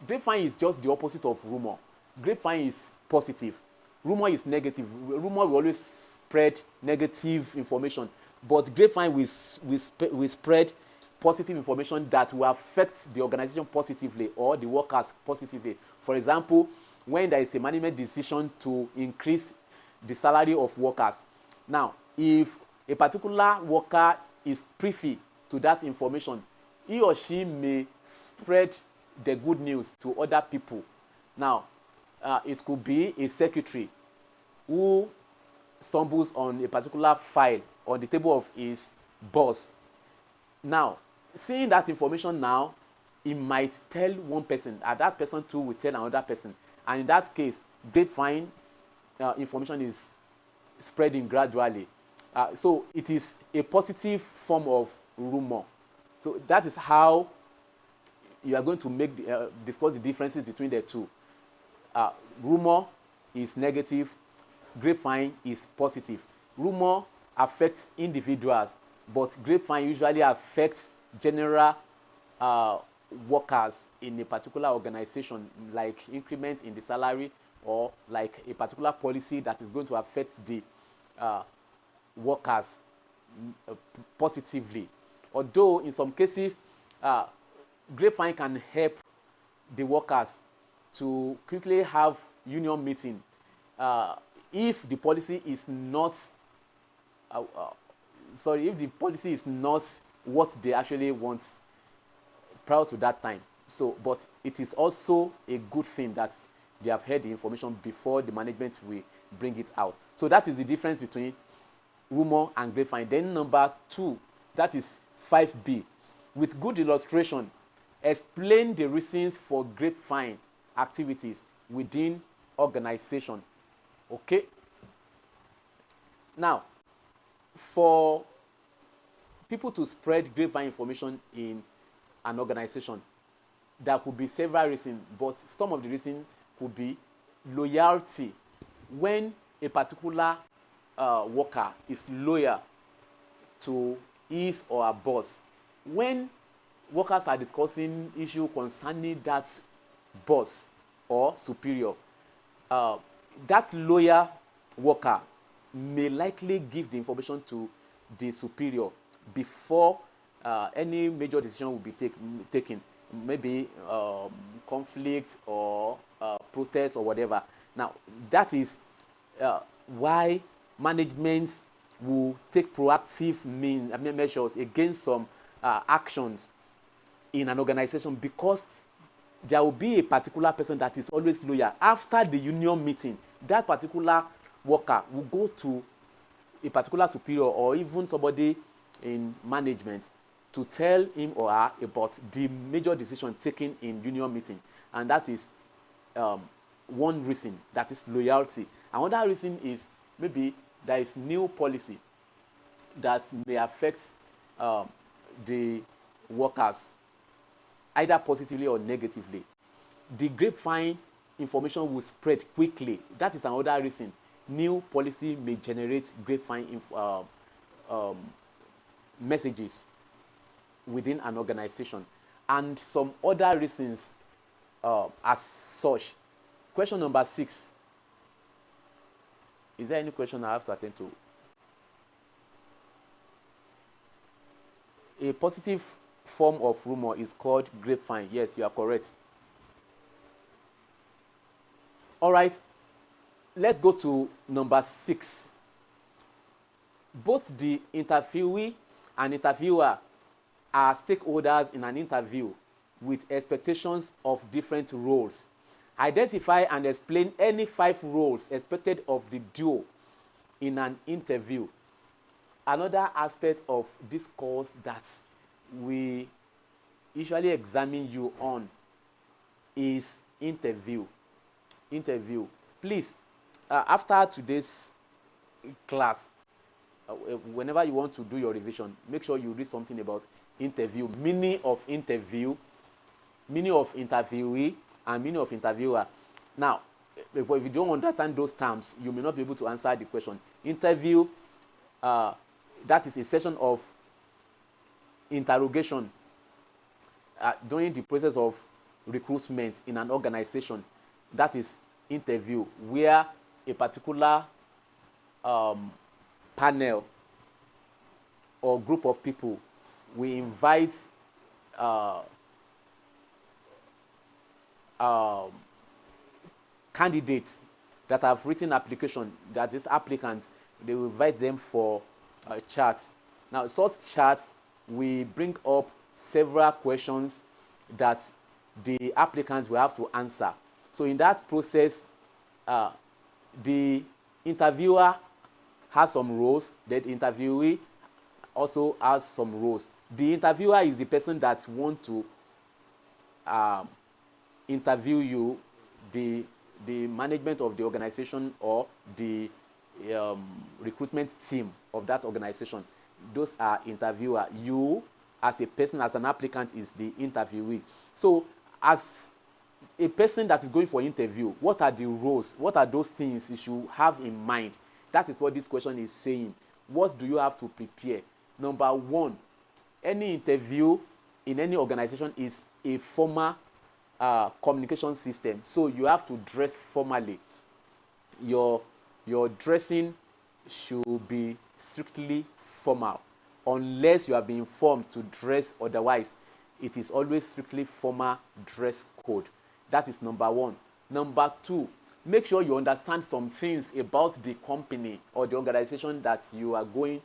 grapevine is just the opposite of rumor. Grapevine is positive. Rumor is negative. Rumor will always spread negative information, but grapevine will spread positive information that will affect the organization positively or the workers positively. For example, when there is a management decision to increase the salary of workers. Now, if a particular worker is privy to that information, he or she may spread the good news to other people. Now, it could be a secretary who stumbles on a particular file on the table of his boss. Now, seeing that information now, he might tell one person, and that person too will tell another person. And in that case, grapevine information is spreading gradually. So it is a positive form of rumor. So that is how you are going to discuss the differences between the two. rumor is negative, grapevine is positive. Rumor affects individuals, but grapevine usually affects general workers in a particular organization, like increments in the salary or like a particular policy that is going to affect the workers positively. Although in some cases, grapevine can help the workers to quickly have union meeting if the policy is not if the policy is not what they actually want prior to that time. So, but it is also a good thing that they have heard the information before the management will bring it out. So that is the difference between rumor and grapevine. Then number 2, that is 5B. With good illustration, explain the reasons for grapevine activities within organization. Okay? Now, for people to spread grapevine information in an organization, there could be several reasons, but some of the reasons could be loyalty. When a particular worker is loyal to his or her boss, when workers are discussing issues concerning that boss or superior, that loyal worker may likely give the information to the superior before any major decision will be taken, maybe conflict or protest or whatever. Now, that is why management will take proactive measures against some actions in an organization, because there will be a particular person that is always loyal. After the union meeting, that particular worker will go to a particular superior or even somebody in management to tell him or her about the major decision taken in union meeting. And that is one reason, that is loyalty. Another reason is maybe there is new policy that may affect the workers, either positively or negatively. The grapevine information will spread quickly. That is another reason. New policy may generate grapevine messages within an organization, and some other reasons as such. Question number 6. Is there any question I have to attend to? A positive form of rumor is called grapevine. Yes, you are correct. All right, let's go to number 6. Both the interviewee and interviewer are stakeholders in an interview with expectations of different roles. Identify and explain any 5 roles expected of the duo in an interview. Another aspect of this course that we usually examine you on is interview. Please, after today's class, whenever you want to do your revision, make sure you read something about interview, meaning of interview, meaning of interviewee, and meaning of interviewer. Now, if you don't understand those terms, you may not be able to answer the question. Interview, that is a session of interrogation during the process of recruitment in an organization. That is interview, where a particular panel or group of people will invite candidates that have written application, that is applicants, they will invite them for chats. Now, such chats will bring up several questions that the applicants will have to answer. So in that process, the interviewer has some roles, the interviewee also has some roles. The interviewer is the person that wants to interview you, the management of the organization or the recruitment team of that organization. Those are interviewer. You, as a person, as an applicant, is the interviewee. So, as a person that is going for interview, what are the roles? What are those things you should have in mind? That is what this question is saying. What do you have to prepare? Number one, any interview in any organization is a formal communication system. So you have to dress formally. Your dressing should be strictly formal. Unless you have been informed to dress otherwise, it is always strictly formal dress code. That is number one. Number two, make sure you understand some things about the company or the organization that you are going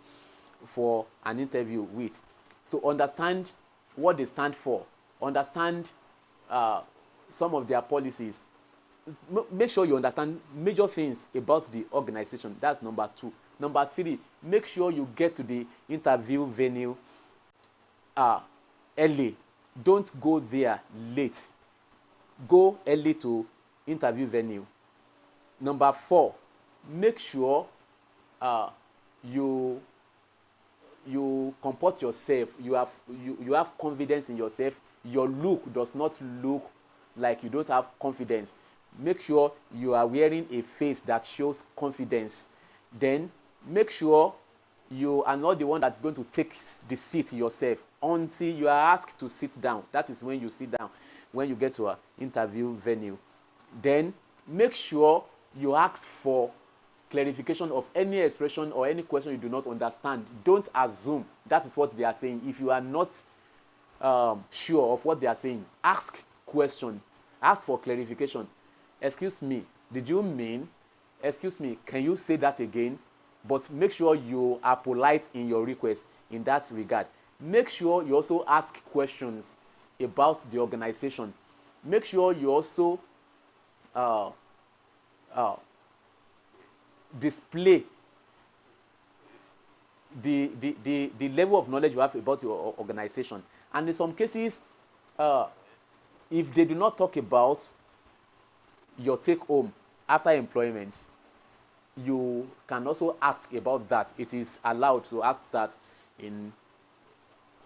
for an interview with. So understand what they stand for. Understand some of their policies. Make sure you understand major things about the organization. That's number two. Number three, make sure you get to the interview venue early. Don't go there late. Go early to interview venue. Number four, make sure you comport yourself. You have confidence in yourself. Your look does not look like you don't have confidence. Make sure you are wearing a face that shows confidence. Then make sure you are not the one that's going to take the seat yourself until you are asked to sit down. That is when you sit down, when you get to an interview venue. Then make sure you ask for clarification of any expression or any question you do not understand. Don't assume that is what they are saying. If you are not sure of what they are saying, ask question. Ask for clarification. Excuse me, did you mean? Excuse me, can you say that again? But make sure you are polite in your request in that regard. Make sure you also ask questions about the organization. Make sure you also display the level of knowledge you have about your organization. And in some cases, if they do not talk about your take home after employment, you can also ask about that. It is allowed to ask that in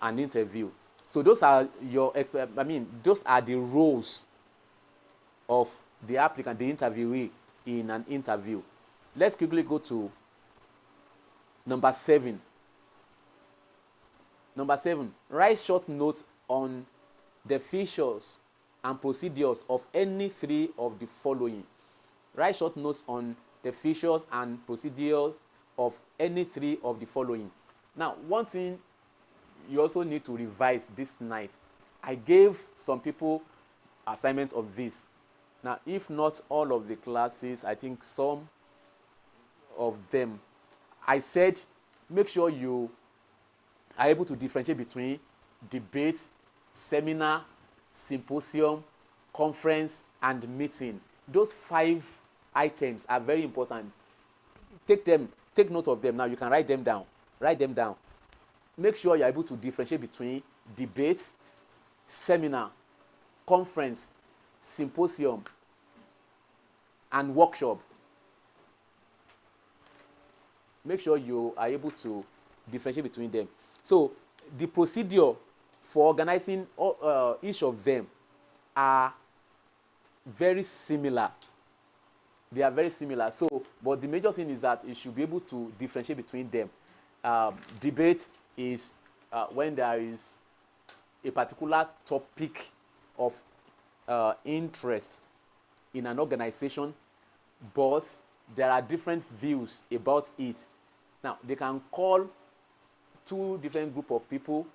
an interview. So those are those are the roles of the applicant, the interviewee in an interview. Let's quickly go to number 7. Number 7, write short notes on the features and procedures of any 3 of the following. Write short notes on the features and procedures of any 3 of the following. Now, one thing you also need to revise this night. I gave some people assignments of this. Now, if not all of the classes, I think some of them, I said make sure you are able to differentiate between debate, seminar, symposium, conference, and meeting. Those 5 items are very important. Take note of them now. You can write them down. Write them down. Make sure you're able to differentiate between debate, seminar, conference, symposium, and workshop. Make sure you are able to differentiate between them. So the procedure for organizing each of them are very similar. They are very similar. So, but the major thing is that you should be able to differentiate between them. Debate is when there is a particular topic of interest in an organization, but there are different views about it. Now, they can call 2 different groups of people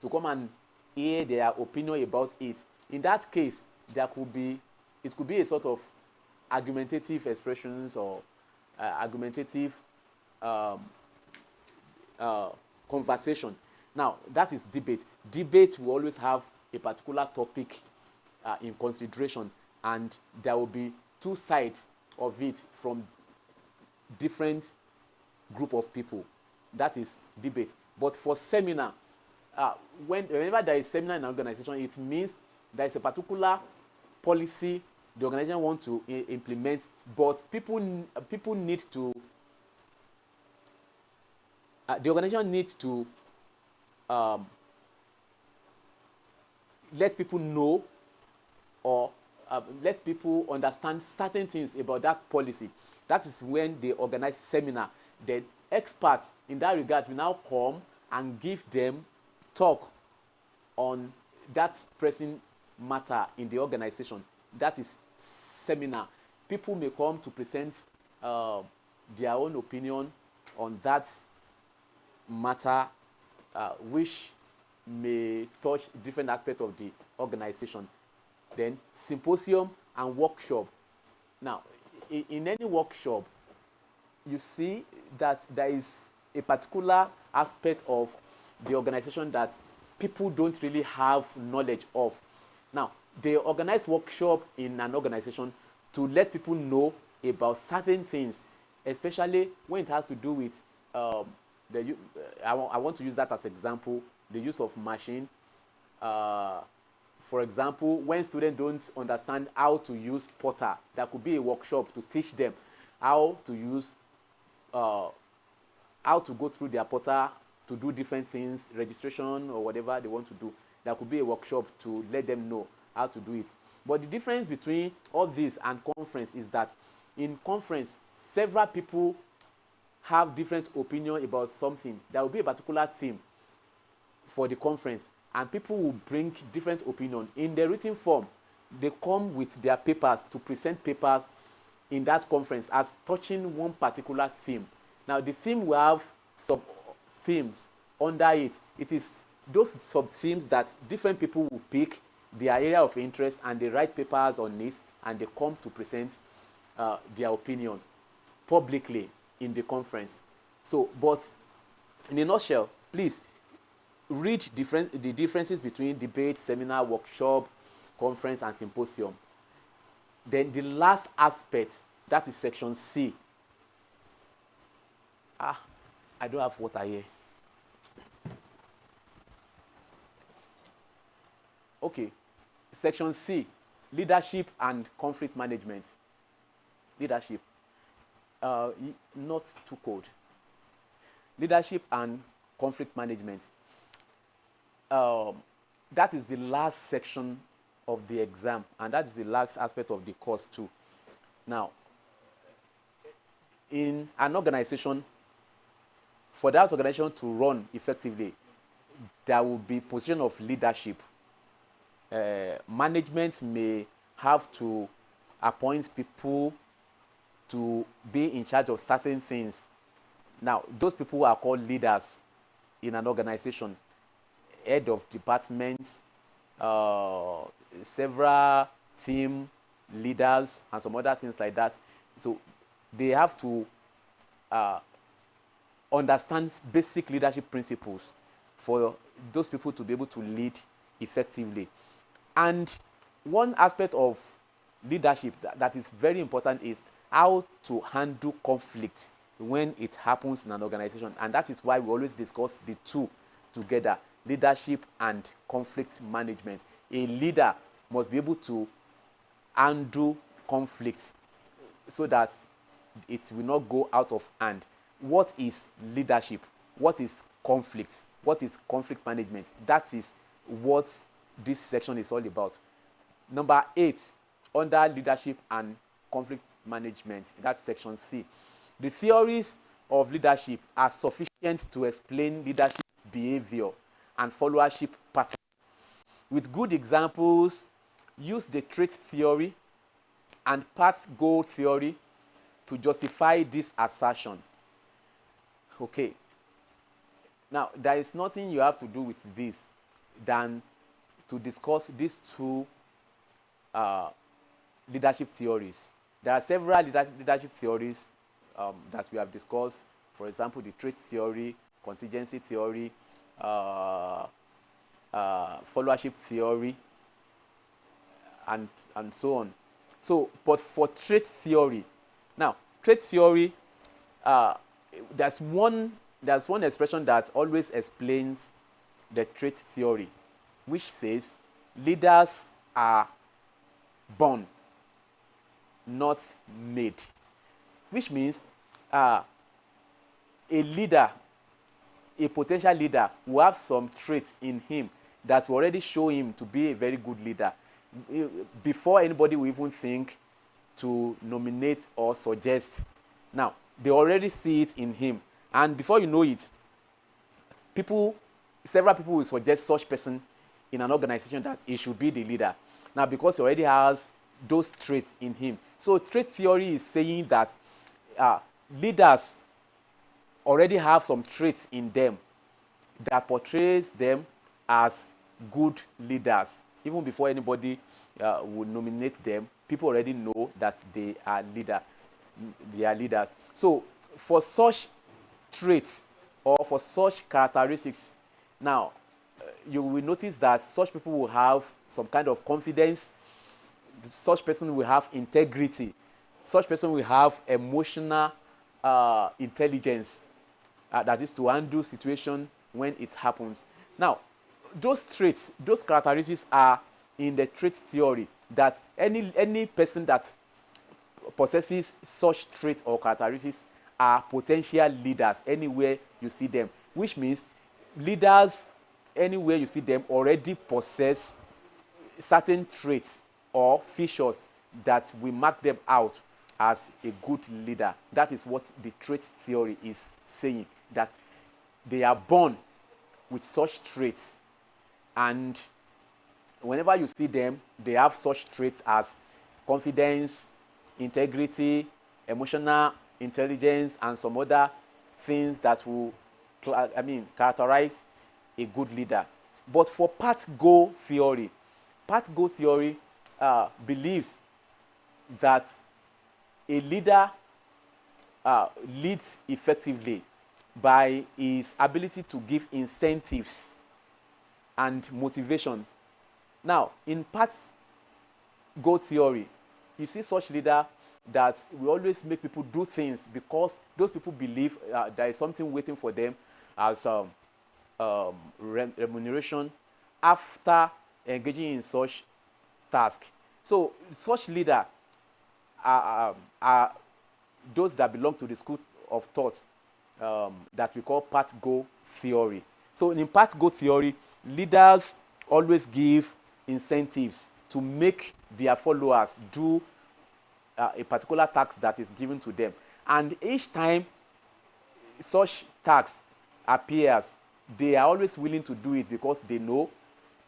to come and hear their opinion about it. In that case, it could be a sort of argumentative expressions or argumentative conversation. Now, that is debate. Debate will always have a particular topic in consideration, and there will be 2 sides of it from different group of people. That is debate. But for seminar, whenever there is seminar in an organization, it means there is a particular policy the organization wants to implement, but people need to the organization needs to let people know or let people understand certain things about that policy. That is when they organize seminar. The experts in that regard will now come and give them talk on that pressing matter in the organization. That is seminar. People may come to present their own opinion on that matter, which may touch different aspects of the organization. Then symposium and workshop. Now, in any workshop, you see that there is a particular aspect of the organization that people don't really have knowledge of. Now, they organize workshop in an organization to let people know about certain things, especially when it has to do with I want to use that as example, the use of machine. For example, when students don't understand how to use Porter, there could be a workshop to teach them how to use, how to go through their Porter to do different things, registration or whatever they want to do. There could be a workshop to let them know how to do it. But the difference between all this and conference is that in conference, several people have different opinion about something. There will be a particular theme for the conference, and people will bring different opinion. In the written form, they come with their papers to present papers in that conference as touching one particular theme. Now, the theme will have sub-themes under it. It is those sub-themes that different people will pick their area of interest, and they write papers on it, and they come to present their opinion publicly in the conference. So, but in a nutshell, please read the differences between debate, seminar, workshop, conference, and symposium. Then the last aspect, that is section C. I don't have water here. Okay, section C, leadership and conflict management. Leadership, not too cold. Leadership and conflict management. That is the last section of the exam, and that is the last aspect of the course too. Now, in an organization, for that organization to run effectively, there will be position of leadership. Management may have to appoint people to be in charge of certain things. Now, those people are called leaders in an organization. Head of departments, several team leaders, and some other things like that. So they have to understand basic leadership principles for those people to be able to lead effectively. And one aspect of leadership that is very important is how to handle conflict when it happens in an organization. And that is why we always discuss the two together, leadership and conflict management. A leader must be able to handle conflict so that it will not go out of hand. What is leadership? What is conflict? What is conflict management? That is what this section is all about. Number 8, under leadership and conflict management, that's section C. The theories of leadership are sufficient to explain leadership behavior and followership pattern. With good examples, use the trait theory and path goal theory to justify this assertion. Okay. Now, there is nothing you have to do with this than to discuss these two leadership theories. There are several leadership theories that we have discussed. For example, the trait theory, contingency theory, followership theory, and so on. So, but for trait theory, now trait theory, there's one expression that always explains the trait theory, which says leaders are born, not made. Which means a leader, a potential leader, will have some traits in him that will already show him to be a very good leader. before anybody will even think to nominate or suggest. Now, they already see it in him. And before you know it, several people will suggest such person in an organization that he should be the leader. Now, because he already has those traits in him. So trait theory is saying that leaders already have some traits in them that portrays them as good leaders. Even before anybody would nominate them, people already know that they are leaders. So for such traits or for such characteristics, now you will notice that such people will have some kind of confidence. Such person will have integrity. Such person will have emotional intelligence, that is to handle situation when it happens. Now, those traits, those characteristics are in the trait theory, that any person that possesses such traits or characteristics are potential leaders anywhere you see them, which means leaders anywhere you see them already possess certain traits or features that will mark them out as a good leader. That is what the trait theory is saying, that they are born with such traits, and whenever you see them, they have such traits as confidence, integrity, emotional intelligence, and some other things that will characterize a good leader. But for path-go theory believes that a leader leads effectively by his ability to give incentives and motivation. Now, in path-go theory, you see such leader that will always make people do things because those people believe there is something waiting for them as remuneration after engaging in such task. So such leader are those that belong to the school of thought that we call path-go theory. So in path-go theory, leaders always give incentives to make their followers do a particular task that is given to them. And each time such task appears, they are always willing to do it because they know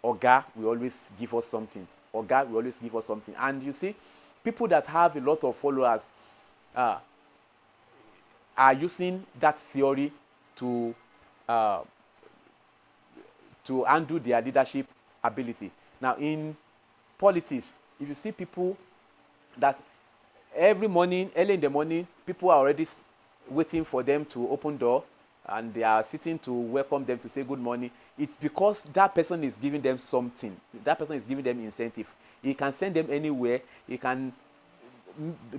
Oga will always give us something. Oga will always give us something. And you see, people that have a lot of followers are using that theory to undo their leadership ability. Now, in politics, if you see people that every morning, early in the morning, people are already waiting for them to open door, and they are sitting to welcome them to say good morning, it's because that person is giving them something. That person is giving them incentive. He can send them anywhere. He can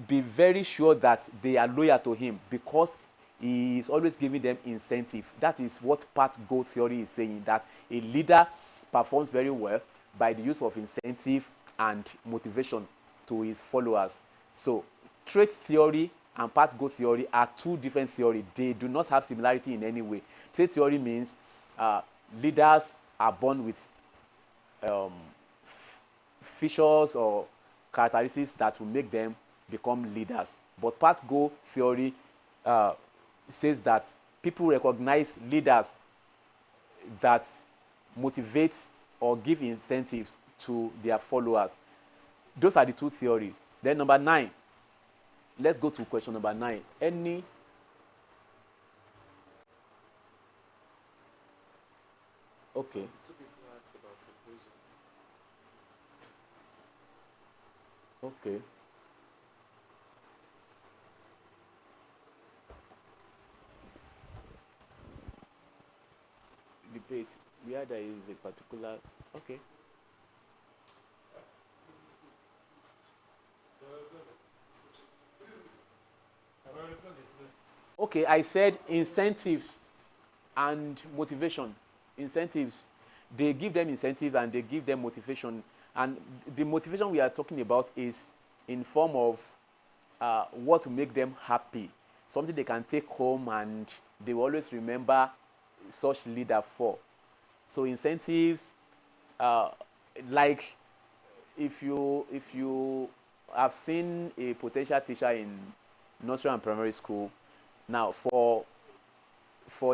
be very sure that they are loyal to him because he is always giving them incentive. That is what path-go theory is saying, that a leader performs very well by the use of incentive and motivation to his followers. So trait theory and path-go theory are two different theories. They do not have similarity in any way. Trait theory means leaders are born with features or characteristics that will make them become leaders. But path-go theory says that people recognize leaders that motivate or give incentives to their followers. Those are the two theories. Then number 9. Let's go to question number 9. Okay. Two people asked about separation. Okay. Debate where there is a particular. Okay. Okay, I said incentives and motivation. Incentives. They give them incentives and they give them motivation. And the motivation we are talking about is in form of what will make them happy. Something they can take home and they will always remember such leader for. So incentives, like if you have seen a potential teacher in nursery and primary school, now for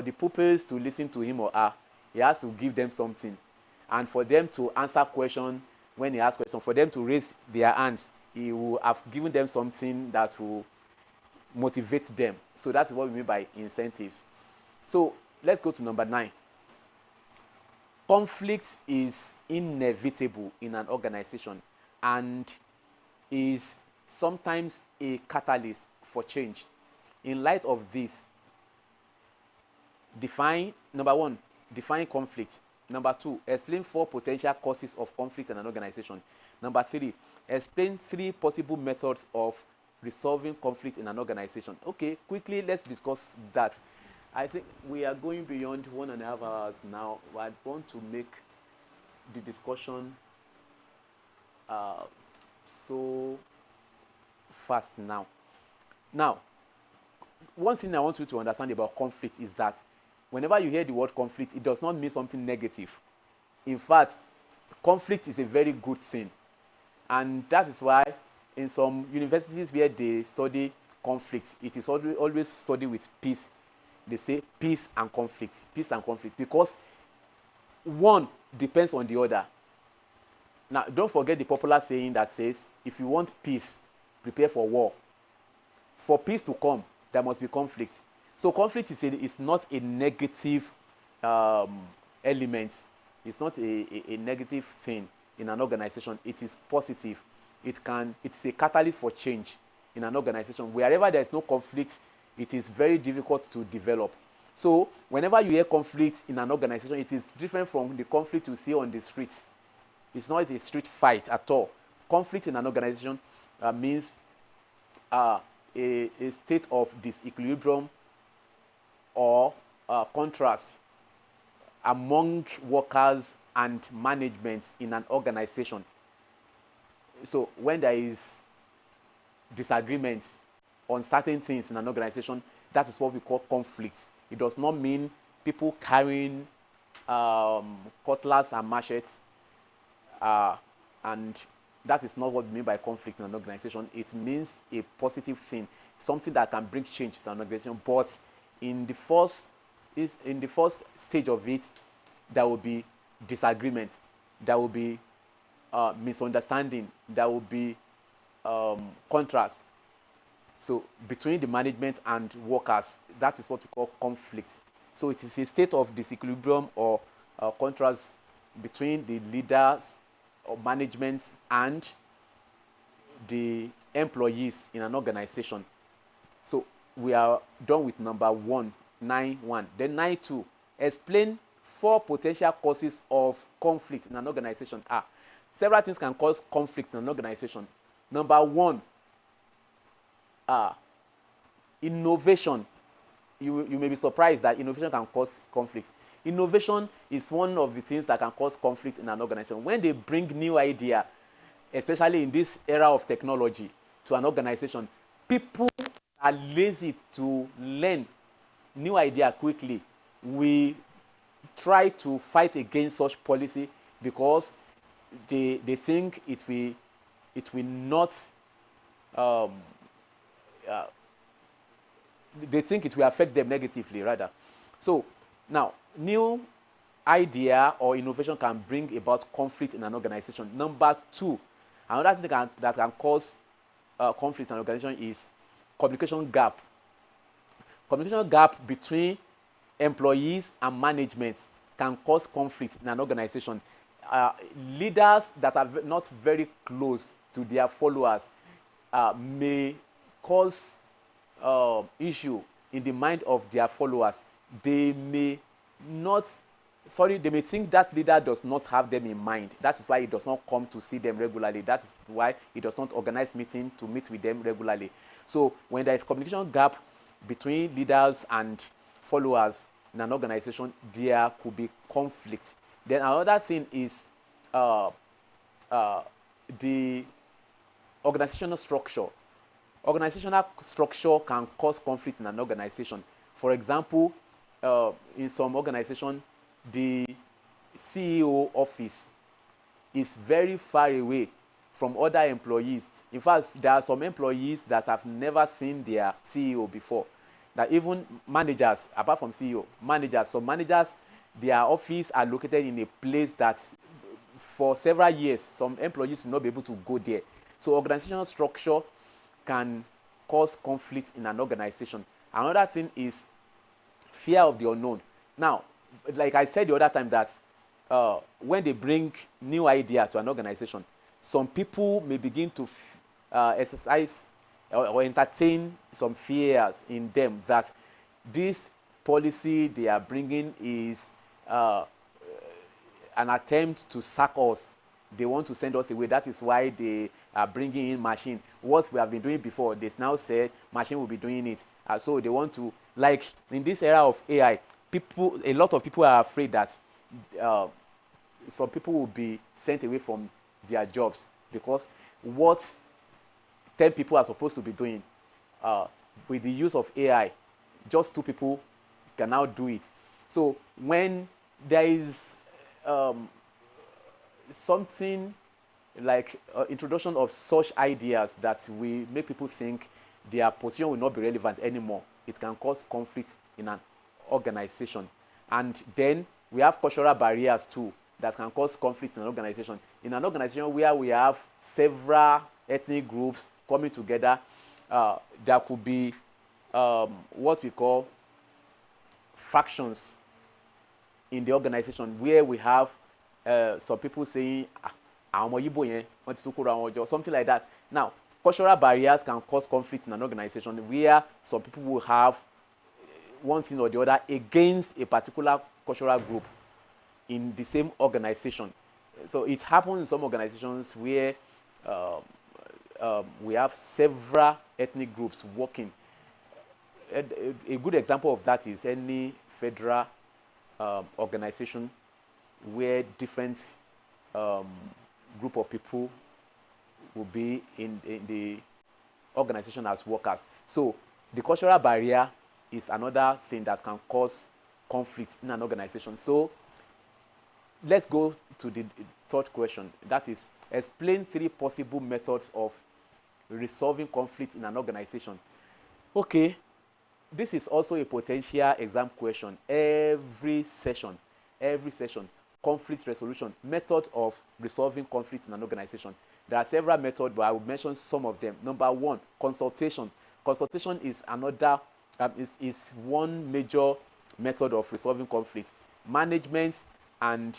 the pupils to listen to him or her, he has to give them something, and for them to answer question when he asks question, for them to raise their hands, he will have given them something that will motivate them. So that's what we mean by incentives. So let's go to number 9. Conflict is inevitable in an organization and is sometimes a catalyst for change. In light of this, number 1, define conflict. Number 2, explain 4 potential causes of conflict in an organization. Number 3, explain 3 possible methods of resolving conflict in an organization. Okay, quickly let's discuss that. I think we are going beyond 1.5 hours now. I want to make the discussion so fast now. Now, one thing I want you to understand about conflict is that whenever you hear the word conflict, it does not mean something negative. In fact, conflict is a very good thing. And that is why in some universities where they study conflict, it is always studied with peace. They say peace and conflict, because one depends on the other. Now, don't forget the popular saying that says, if you want peace, prepare for war. For peace to come, there must be conflict. So conflict is not a negative element. It's not a negative thing in an organization. It is positive. It's a catalyst for change in an organization. Wherever there is no conflict, it is very difficult to develop. So whenever you hear conflict in an organization, it is different from the conflict you see on the street. It's not a street fight at all. Conflict in an organization means a state of disequilibrium or contrast among workers and management in an organization. So when there is disagreement on certain things in an organization, that is what we call conflict. It does not mean people carrying cutlass and machetes, and that is not what we mean by conflict in an organization. It means a positive thing, something that can bring change to an organization. But in the first stage of it, there will be disagreement, there will be misunderstanding, there will be contrast. So between the management and workers, that is what we call conflict. So it is a state of disequilibrium or contrast between the leaders or management and the employees in an organization. So we are done with number 1, 9.1. Then 9.2, explain 4 potential causes of conflict in an organization. Several things can cause conflict in an organization. Number 1, innovation. You may be surprised that innovation can cause conflict. Innovation is one of the things that can cause conflict in an organization. When they bring new idea, especially in this era of technology, to an organization, people are lazy to learn new idea quickly. We try to fight against such policy because they think it will not they think it will affect them negatively rather. So now, new idea or innovation can bring about conflict in an organization. Number 2, another thing that can cause conflict in an organization is communication gap. Communication gap between employees and management can cause conflict in an organization. Leaders that are not very close to their followers may cause issue in the mind of their followers. They may think that leader does not have them in mind. That is why he does not come to see them regularly. That is why he does not organize meeting to meet with them regularly. So when there is communication gap between leaders and followers in an organization, there could be conflict. Then another thing is the organizational structure. Organizational structure can cause conflict in an organization. For example, in some organization, the CEO office is very far away from other employees. In fact, there are some employees that have never seen their CEO before. That even managers, apart from CEO, some managers, their office are located in a place that for several years, some employees will not be able to go there. So organizational structure can cause conflict in an organization. Another thing is fear of the unknown. Now, like I said the other time that when they bring new idea to an organization, some people may begin to exercise or entertain some fears in them that this policy they are bringing is an attempt to sack us. They want to send us away. That is why they are bringing in machine. What we have been doing before, they now said machine will be doing it. So they want to, like in this era of AI, a lot of people are afraid that some people will be sent away from their jobs because what 10 people are supposed to be doing with the use of AI, just 2 people can now do it. So when there is something like introduction of such ideas that will make people think their position will not be relevant anymore, it can cause conflict in an organization. And then we have cultural barriers too that can cause conflict in an organization. In an organization where we have several ethnic groups coming together, there could be what we call factions in the organization where we have some people saying, something like that. Now, cultural barriers can cause conflict in an organization where some people will have one thing or the other against a particular cultural group in the same organization. So it happens in some organizations where we have several ethnic groups working. A good example of that is any federal organization where different group of people will be in the organization as workers. So the cultural barrier is another thing that can cause conflict in an organization. So let's go to the third question. That is, explain 3 possible methods of resolving conflict in an organization. Okay, this is also a potential exam question. Every session, conflict resolution, method of resolving conflict in an organization. There are several methods, but I will mention some of them. Number 1, consultation. Consultation is another, is one major method of resolving conflict. Management and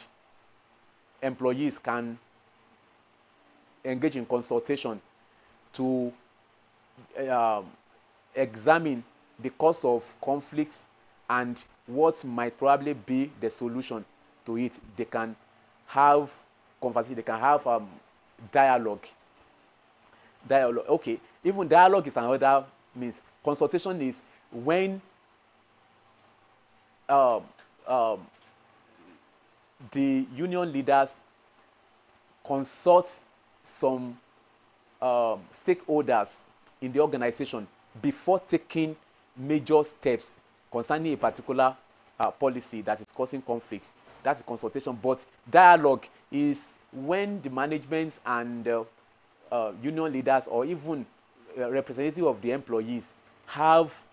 employees can engage in consultation to examine the cause of conflict and what might probably be the solution to it. They can have conversation, they can have dialogue. Okay, even dialogue is another means. Consultation is when the union leaders consult some stakeholders in the organization before taking major steps concerning a particular policy that is causing conflict. That's consultation. But dialogue is when the management and union leaders or even representative of the employees have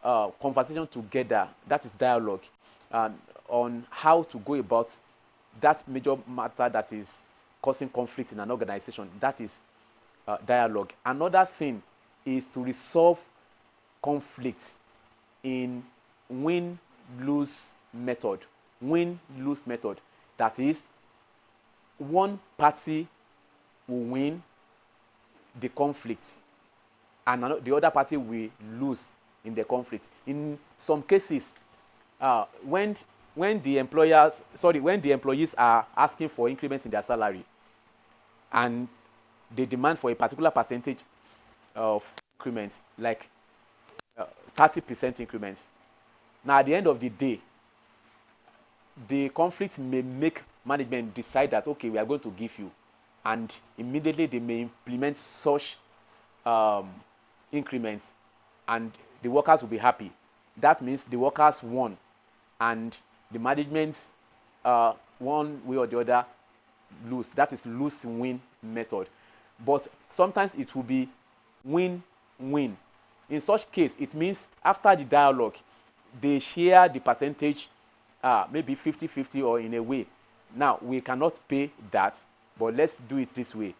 conversation together. That is dialogue on how to go about that major matter that is causing conflict in an organization. That is dialogue. Another thing is to resolve conflict in win-lose method. Win-lose method. That is, one party will win the conflict and the other party will lose in the conflict. In some cases, when the employees are asking for increments in their salary and they demand for a particular percentage of increments, like 30% increments. Now, at the end of the day, the conflict may make management decide that, okay, we are going to give you, and immediately they may implement such increments, and the workers will be happy. That means the workers won, and the management, one way or the other, lose. That is lose-win method. But sometimes it will be win-win. In such case, it means after the dialogue, they share the percentage, maybe 50-50 or in a way. Now, we cannot pay that, but let's do it this way.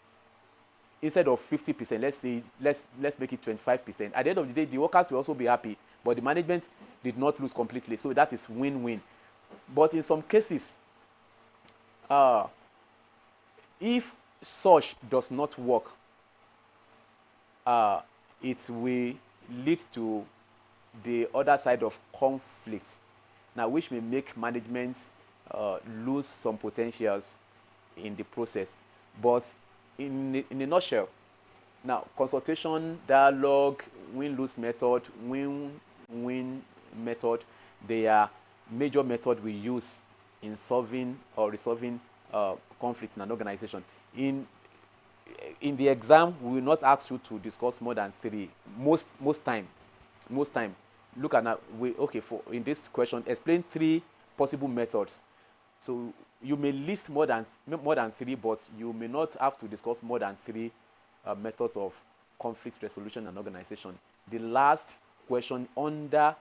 Instead of 50%, let's make it 25%. At the end of the day, the workers will also be happy, but the management did not lose completely. So that is win-win. But in some cases, if such does not work, it will lead to the other side of conflict, now which may make management lose some potentials in the process. But in a nutshell, now consultation, dialogue, win-lose method, win-win method, they are major method we use in solving or resolving conflict in an organization. In the exam, we will not ask you to discuss more than 3. Most time, look at now. For in this question, explain 3 possible methods. So you may list more than 3, but you may not have to discuss more than 3 methods of conflict resolution and organization. The last question under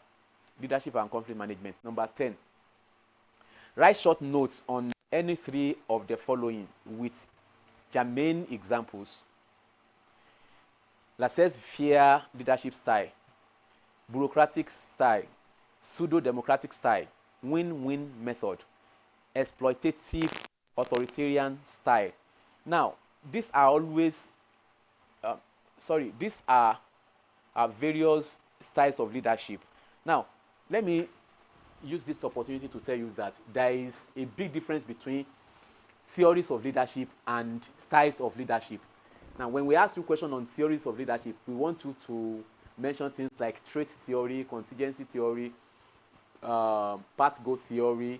leadership and conflict management, number 10. Write short notes on any 3 of the following with germane examples. Laissez-faire leadership style, bureaucratic style, pseudo-democratic style, win-win method, exploitative authoritarian style. Now, these are always, these are various styles of leadership. Now, let me use this opportunity to tell you that there is a big difference between theories of leadership and styles of leadership. Now, when we ask you a question on theories of leadership, we want you to mention things like trait theory, contingency theory, path goal theory,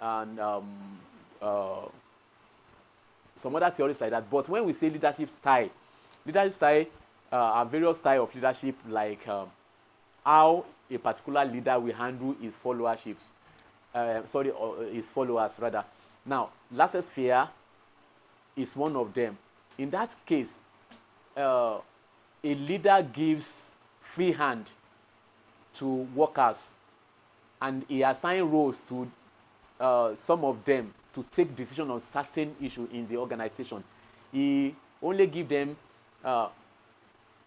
and some other theories like that. But when we say leadership style are various styles of leadership, like how a particular leader will handle his followerships, his followers rather. Now, laissez-faire is one of them. In that case, a leader gives free hand to workers, and he assigns roles to some of them to take decision on certain issue in the organization. He only gives them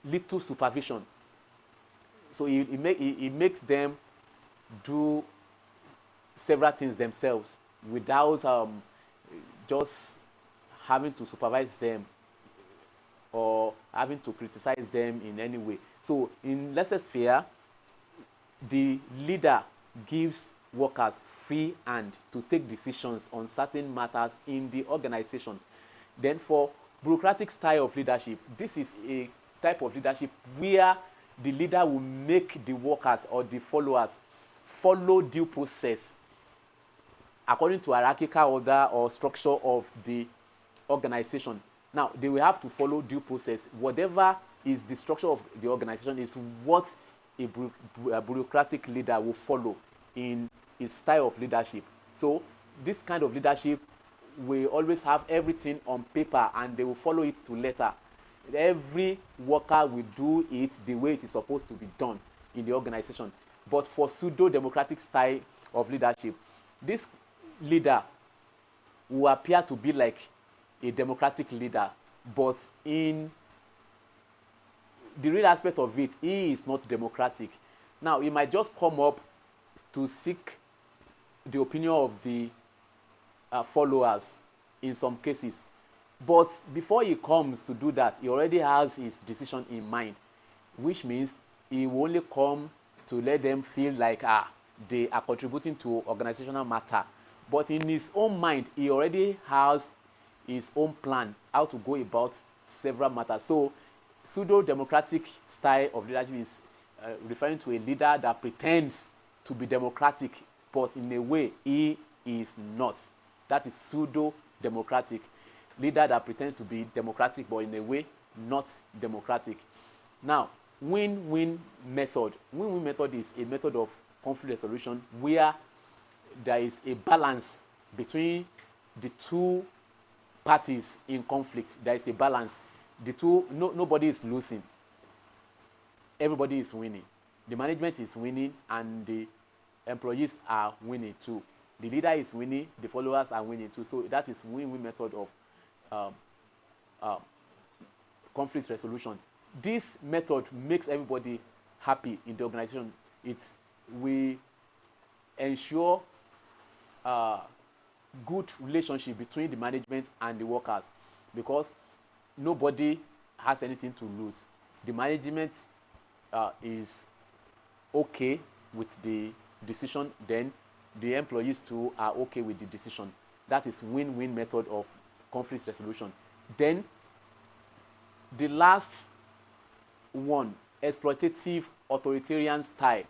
little supervision. So he makes them do several things themselves without just having to supervise them or having to criticize them in any way. So in laissez-faire, the leader gives workers free hand to take decisions on certain matters in the organization. Then for bureaucratic style of leadership, this is a type of leadership where the leader will make the workers or the followers follow due process according to hierarchical order or structure of the organization. Now, they will have to follow due process. Whatever is the structure of the organization is what a bureaucratic leader will follow in his style of leadership. So this kind of leadership will always have everything on paper and they will follow it to letter. Every worker will do it the way it is supposed to be done in the organization. But for pseudo-democratic style of leadership, this leader will appear to be like a democratic leader, but in the real aspect of it, he is not democratic. Now, he might just come up to seek the opinion of the followers in some cases. But before he comes to do that, he already has his decision in mind, which means he will only come to let them feel like they are contributing to organizational matter. But in his own mind, he already has his own plan how to go about several matters. So pseudo-democratic style of leadership is referring to a leader that pretends to be democratic, but in a way he is not. That is pseudo-democratic. Leader that pretends to be democratic, but in a way not democratic. Now, win-win method. Win-win method is a method of conflict resolution where there is a balance between the two parties in conflict, there is a balance. The two, nobody is losing. Everybody is winning. The management is winning and the employees are winning too. The leader is winning, the followers are winning too. So that is win-win method of conflict resolution. This method makes everybody happy in the organization. It will ensure good relationship between the management and the workers, because nobody has anything to lose. The management is okay with the decision, then the employees too are okay with the decision. That is win-win method of conflict resolution. Then the last one, exploitative authoritarian style.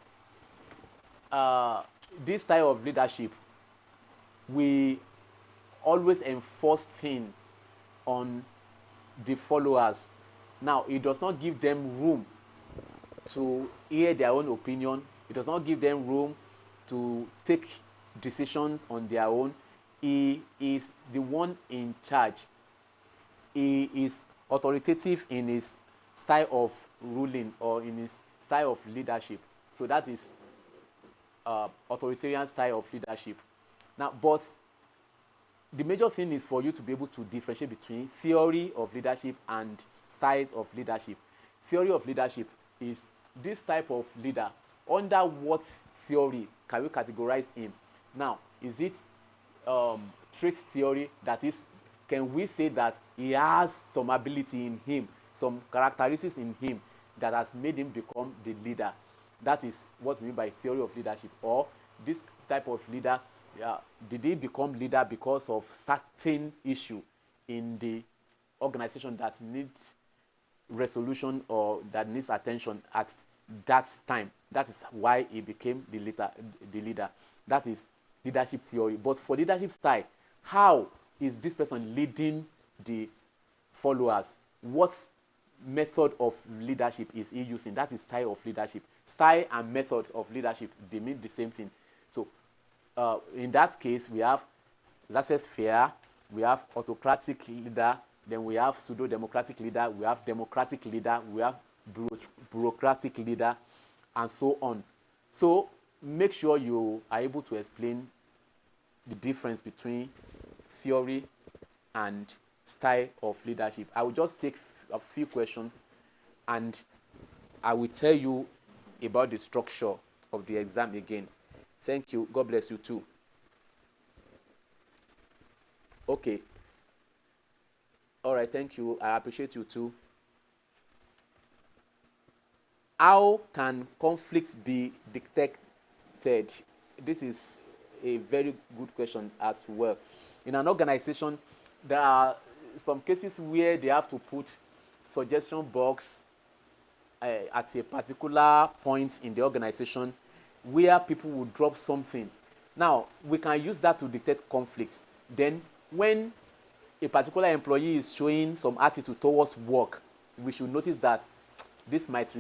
This style of leadership, we always enforce things on the followers. Now, it does not give them room to hear their own opinion. It does not give them room to take decisions on their own. He is the one in charge. He is authoritative in his style of ruling or in his style of leadership. So that is authoritarian style of leadership. Now, but the major thing is for you to be able to differentiate between theory of leadership and styles of leadership. Theory of leadership is this type of leader. Under what theory can we categorize him? Now, is it trait theory? That is, can we say that he has some ability in him, some characteristics in him that has made him become the leader? That is what we mean by theory of leadership. Or this type of leader, did he become leader because of certain issue in the organization that needs resolution or that needs attention at that time? That is why he became the leader. That is leadership theory. But for leadership style, how is this person leading the followers? What method of leadership is he using? That is style of leadership. Style and method of leadership, they mean the same thing. So in that case, we have laissez-faire, we have autocratic leader, then we have pseudo-democratic leader, we have democratic leader, we have bureaucratic leader, and so on. So make sure you are able to explain the difference between theory and style of leadership. I will just take a few questions and I will tell you about the structure of the exam again. Thank you. God bless you too. Okay. All right, thank you. I appreciate you too. How can conflicts be detected? This is a very good question as well. In an organization, there are some cases where they have to put suggestion box at a particular point in the organization where people will drop something. Now, we can use that to detect conflicts. Then, when a particular employee is showing some attitude towards work, we should notice that this might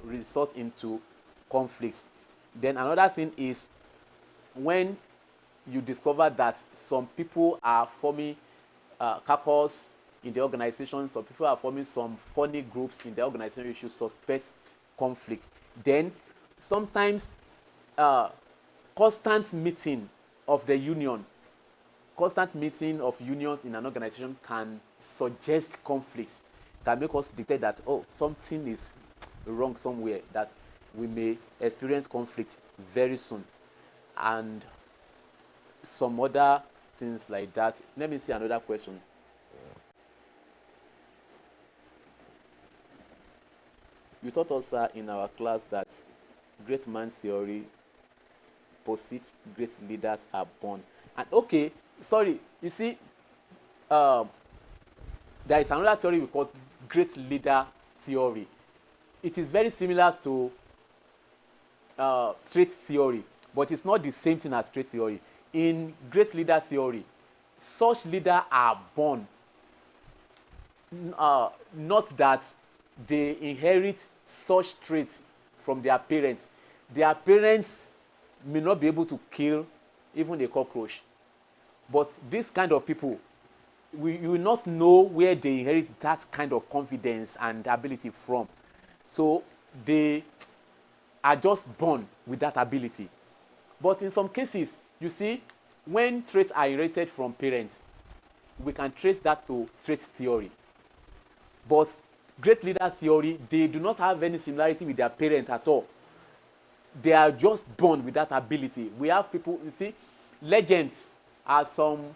result into conflict. Then another thing is when you discover that some people are forming caucus in the organization, some people are forming some funny groups in the organization, you should suspect conflict. Then sometimes constant meeting of the union, constant meeting of unions in an organization can suggest conflicts, can make us detect that, oh, something is wrong somewhere, that we may experience conflict very soon. And some other things like that. Let me see another question. You taught us in our class that great man theory posits great leaders are born. And okay, sorry, you see, there is another theory we call great leader theory. It is very similar to trait theory, but it's not the same thing as trait theory. In great leader theory, such leaders are born, not that they inherit such traits from their parents. Their parents may not be able to kill even a cockroach, But this kind of people, you will not know where they inherit that kind of confidence and ability from. So they are just born with that ability. But in some cases, you see, when traits are inherited from parents, we can trace that to trait theory. But great leader theory, they do not have any similarity with their parent at all. They are just born with that ability. We have people, you see, legends are some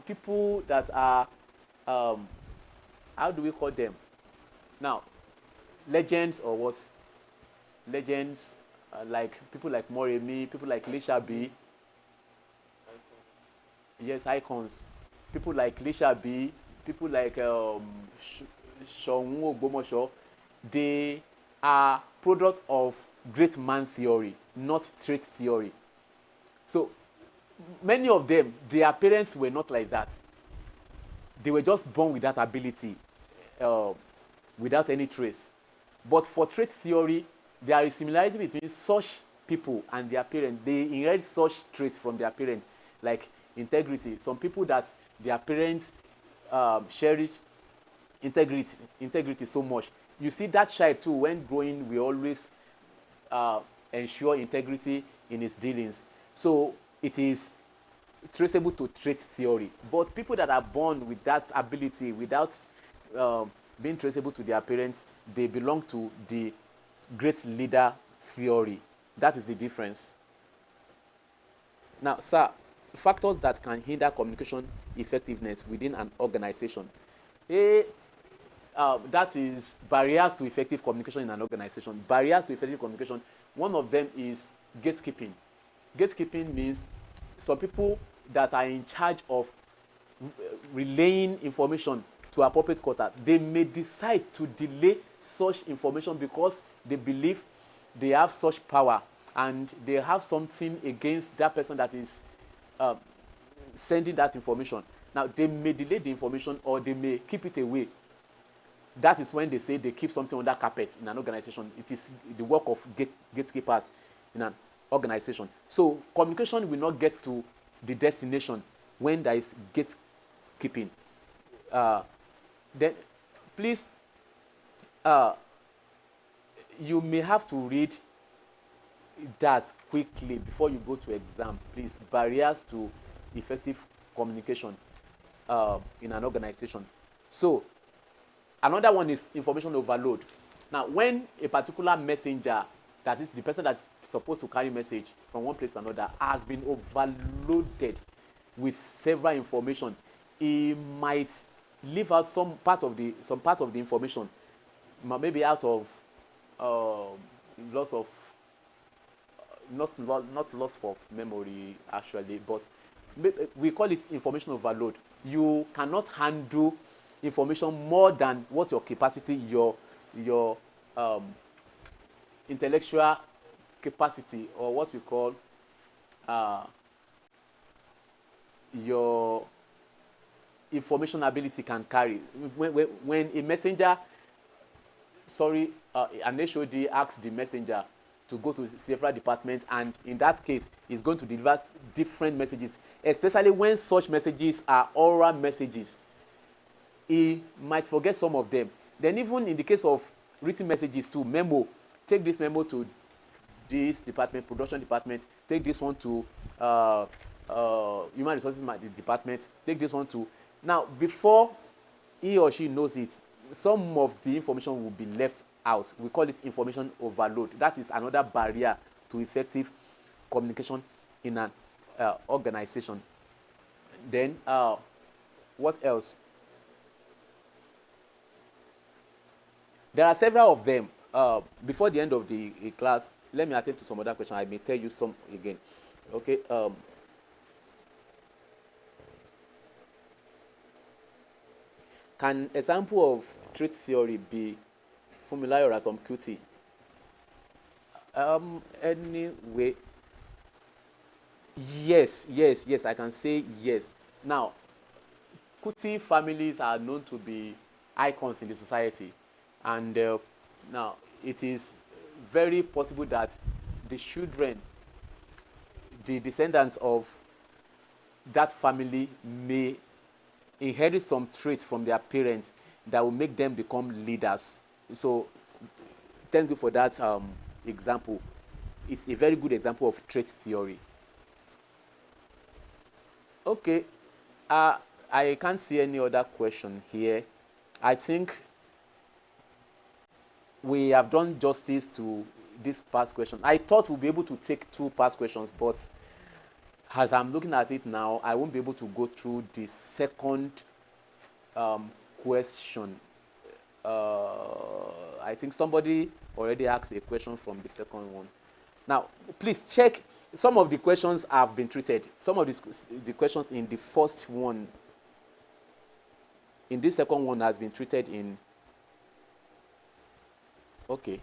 people that are, how do we call them? Now, legends or what? Legends, like people like Moremi, people like Lisha B. Yes, icons. People like Lisha B, people like Shonwu Ogbomosho, they are product of great man theory, not trait theory. So many of them, their parents were not like that. They were just born with that ability, without any trace. But for trait theory, there is similarity between such people and their parents. They inherit such traits from their parents, like integrity. Some people that their parents cherish integrity so much. You see that child too, when growing, we always ensure integrity in his dealings. So it is traceable to trait theory. But people that are born with that ability without being traceable to their parents, they belong to the great leader theory. That is the difference. Now, sir, factors that can hinder communication effectiveness within an organization. That is barriers to effective communication in an organization. Barriers to effective communication, one of them is gatekeeping. Gatekeeping means some people that are in charge of relaying information to appropriate quarter, they may decide to delay such information because they believe they have such power and they have something against that person that is sending that information. Now, they may delay the information or they may keep it away. That is when they say they keep something under carpet in an organization. It is the work of gatekeepers in an organization. So communication will not get to the destination when there is gatekeeping. Then please, you may have to read that quickly before you go to exam. Please, barriers to effective communication in an organization. So another one is information overload. Now, when a particular messenger, that is the person that's supposed to carry message from one place to another, has been overloaded with several information, he might leave out some part of the information, maybe out of loss of not loss of memory actually, but we call it information overload. You cannot handle information more than what your capacity, your intellectual capacity, or what we call your information ability can carry. When a messenger, an HOD asks the messenger to go to several departments, and in that case, is going to deliver different messages, especially when such messages are oral messages. He might forget some of them. Then even in the case of written messages too, memo, take this memo to this department, production department, take this one to human resources department, take this one to... Now, before he or she knows it, some of the information will be left out. We call it information overload. That is another barrier to effective communication in an organization. Then, what else? There are several of them. Before the end of the class, let me attend to some other questions. I may tell you some again. Okay. Can example of trait theory be formulaic or some QT? Anyway, yes, I can say yes. Now, Kuti families are known to be icons in the society, and now it is very possible that the children, the descendants of that family may inherit some traits from their parents that will make them become leaders. So thank you for that example. It's a very good example of trait theory. Okay, I can't see any other question here. I think we have done justice to this past question. I thought we'll be able to take 2 past questions, but as I'm looking at it now, I won't be able to go through the second question. I think somebody already asked a question from the second one. Now, please check. Some of the questions have been treated. Some of the questions in the first one, in this second one, has been treated in. Okay.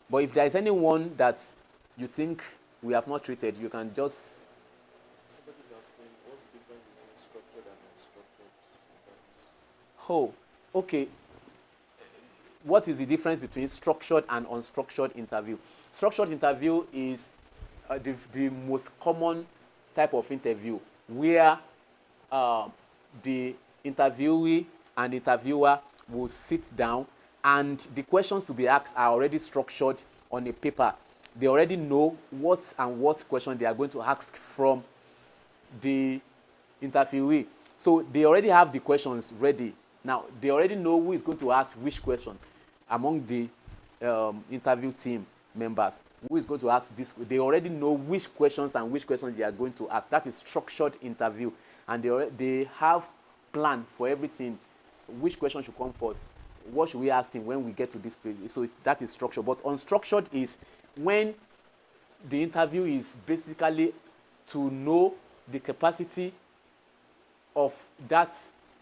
But if there is anyone that you think we have not treated, you can just. Somebody's asking, what's the difference between structured and unstructured interviews? Oh, okay. What is the difference between structured and unstructured interview? Structured interview is the most common type of interview where the interviewee and interviewer will sit down, and the questions to be asked are already structured on a paper. They already know what question they are going to ask from the interviewee. So they already have the questions ready. Now, they already know who is going to ask which question among the interview team members. Who is going to ask this? They already know which questions they are going to ask. That is structured interview. And they have plan for everything. Which question should come first? What should we ask him when we get to this place? So that is structured. But unstructured is when the interview is basically to know the capacity of that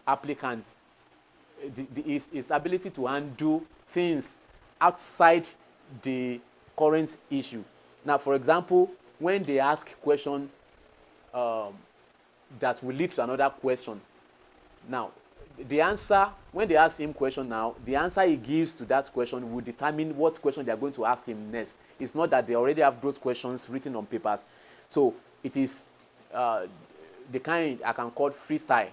applicant, his ability to undo things outside the current issue. Now, for example, when they ask question that will lead to another question. Now, the answer, when they ask him question now, the answer he gives to that question will determine what question they are going to ask him next. It's not that they already have those questions written on papers. So it is the kind I can call freestyle.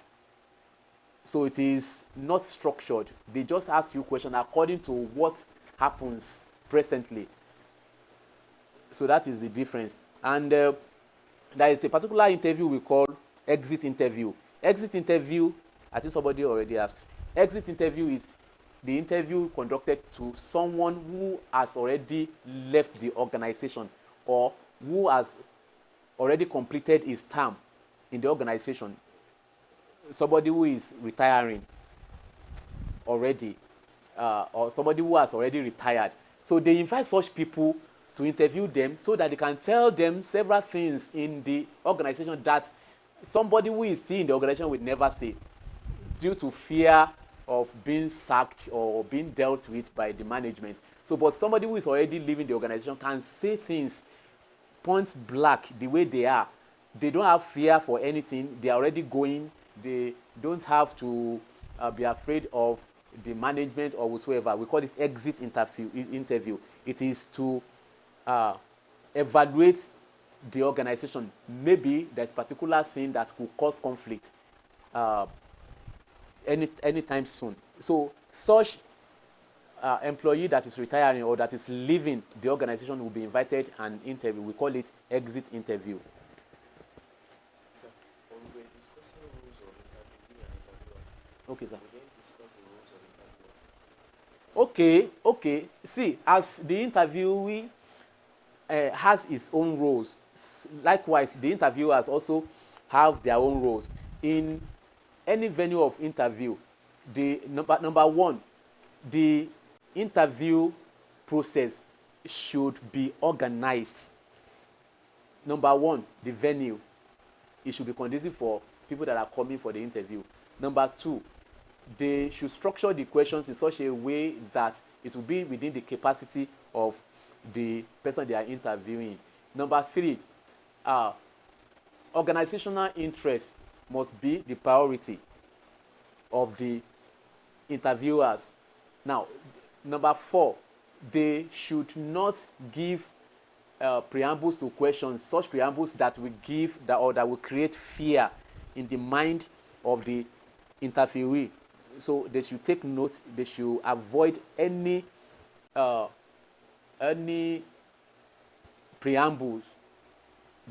So it is not structured. They just ask you question according to what happens presently. So that is the difference. And there is a particular interview we call exit interview. Exit interview, I think somebody already asked. Exit interview is the interview conducted to someone who has already left the organization or who has already completed his term in the organization. Somebody who is retiring already, or somebody who has already retired. So they invite such people to interview them so that they can tell them several things in the organization that somebody who is still in the organization will never say, due to fear of being sacked or being dealt with by the management. So, but somebody who is already leaving the organization can say things point blank the way they are. They don't have fear for anything. They are already going. They don't have to be afraid of the management or whatsoever. We call it exit interview. It is to evaluate the organization. Maybe there's a particular thing that could cause conflict anytime soon. So such employee that is retiring or that is leaving the organization will be invited and interview. We call it exit interview. Sir, when we were discussing rules of interview and interviewer, Okay, sir. we didn't discuss the rules of interviewer. Okay. See, as the interviewee has his own roles, likewise, the interviewers also have their own roles. In any venue of interview, the number one, the interview process should be organized. Number one, the venue. It should be conducive for people that are coming for the interview. Number two, they should structure the questions in such a way that it will be within the capacity of the person they are interviewing. Number three, organizational interest must be the priority of the interviewers. Now, number four, they should not give preambles to questions, such preambles that will give that or that will create fear in the mind of the interviewee. So they should take note. They should avoid uh, any preambles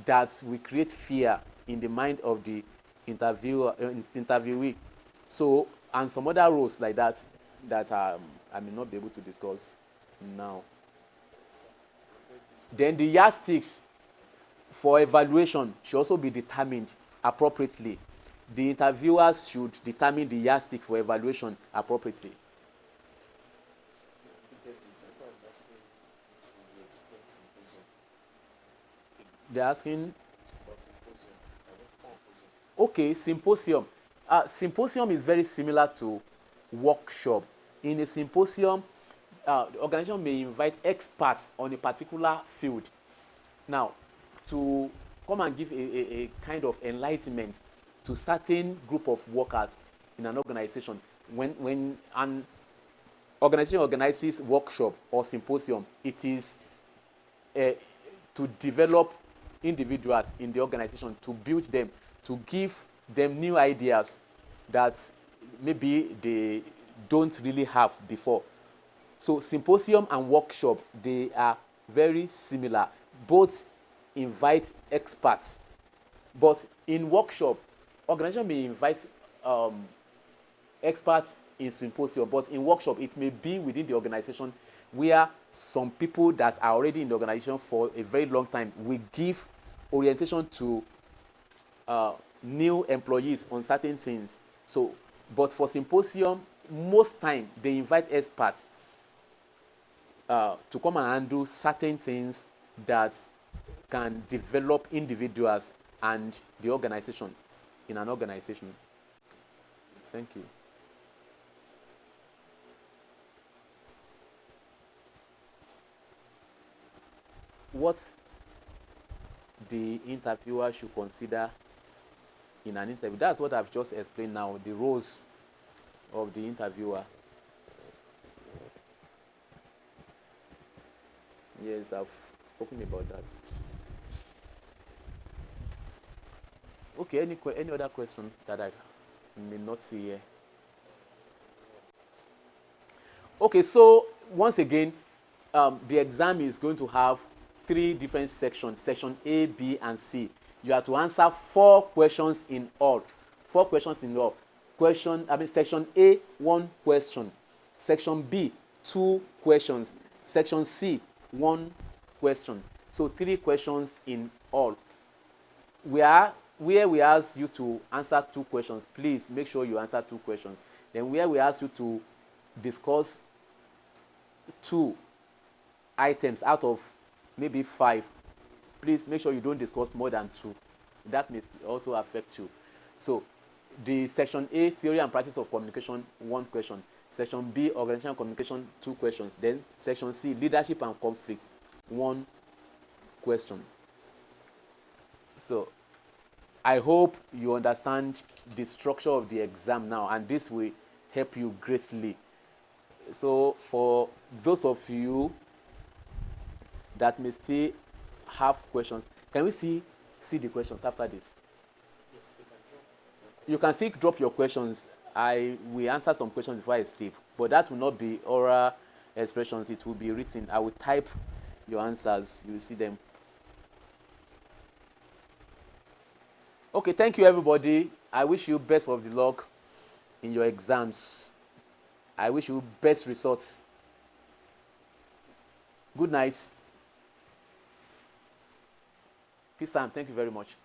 that will create fear in the mind of the interviewee. So, and some other rules like that that I may not be able to discuss now. Then the yardsticks for evaluation should also be determined appropriately. The interviewers should determine the yardstick for evaluation appropriately. They're asking, okay, symposium. Symposium is very similar to workshop. In a symposium, the organization may invite experts on a particular field. Now, to come and give a kind of enlightenment to certain group of workers in an organization. When an organization organizes workshop or symposium, it is to develop individuals in the organization, to build them, to give them new ideas that maybe they don't really have before. So symposium and workshop, they are very similar. Both invite experts. But in workshop, organization may invite experts in symposium, but in workshop, it may be within the organization where some people that are already in the organization for a very long time will give orientation to new employees on certain things. So, but for symposium, most time they invite experts to come and handle certain things that can develop individuals and the organization in an organization. Thank you. What the interviewer should consider in an interview. That's what I've just explained now, the roles of the interviewer. Yes, I've spoken about that. Okay, any other question that I may not see here? Okay, so once again, the exam is going to have 3 different sections, section A, B, and C. You have to answer 4 questions in all. 4 questions in all. Section A, 1 question. Section B, 2 questions. Section C, 1 question. So 3 questions in all. Where we ask you to answer 2 questions, please make sure you answer 2 questions. Then where we ask you to discuss 2 items out of maybe 5, please make sure you don't discuss more than 2. That may also affect you. So the section A, theory and practice of communication, 1 question. Section B, organizational communication, 2 questions. Then section C, leadership and conflict, 1 question. So I hope you understand the structure of the exam now, and this will help you greatly. So for those of you that may still have questions, can we see the questions after this? Yes, we can drop. You can still drop your questions. I will answer some questions before I sleep, but that will not be oral expressions. It will be written. I will type your answers. You will see them. Okay, thank you, everybody. I wish you best of the luck in your exams. I wish you best results. Good night. Peace time. Thank you very much.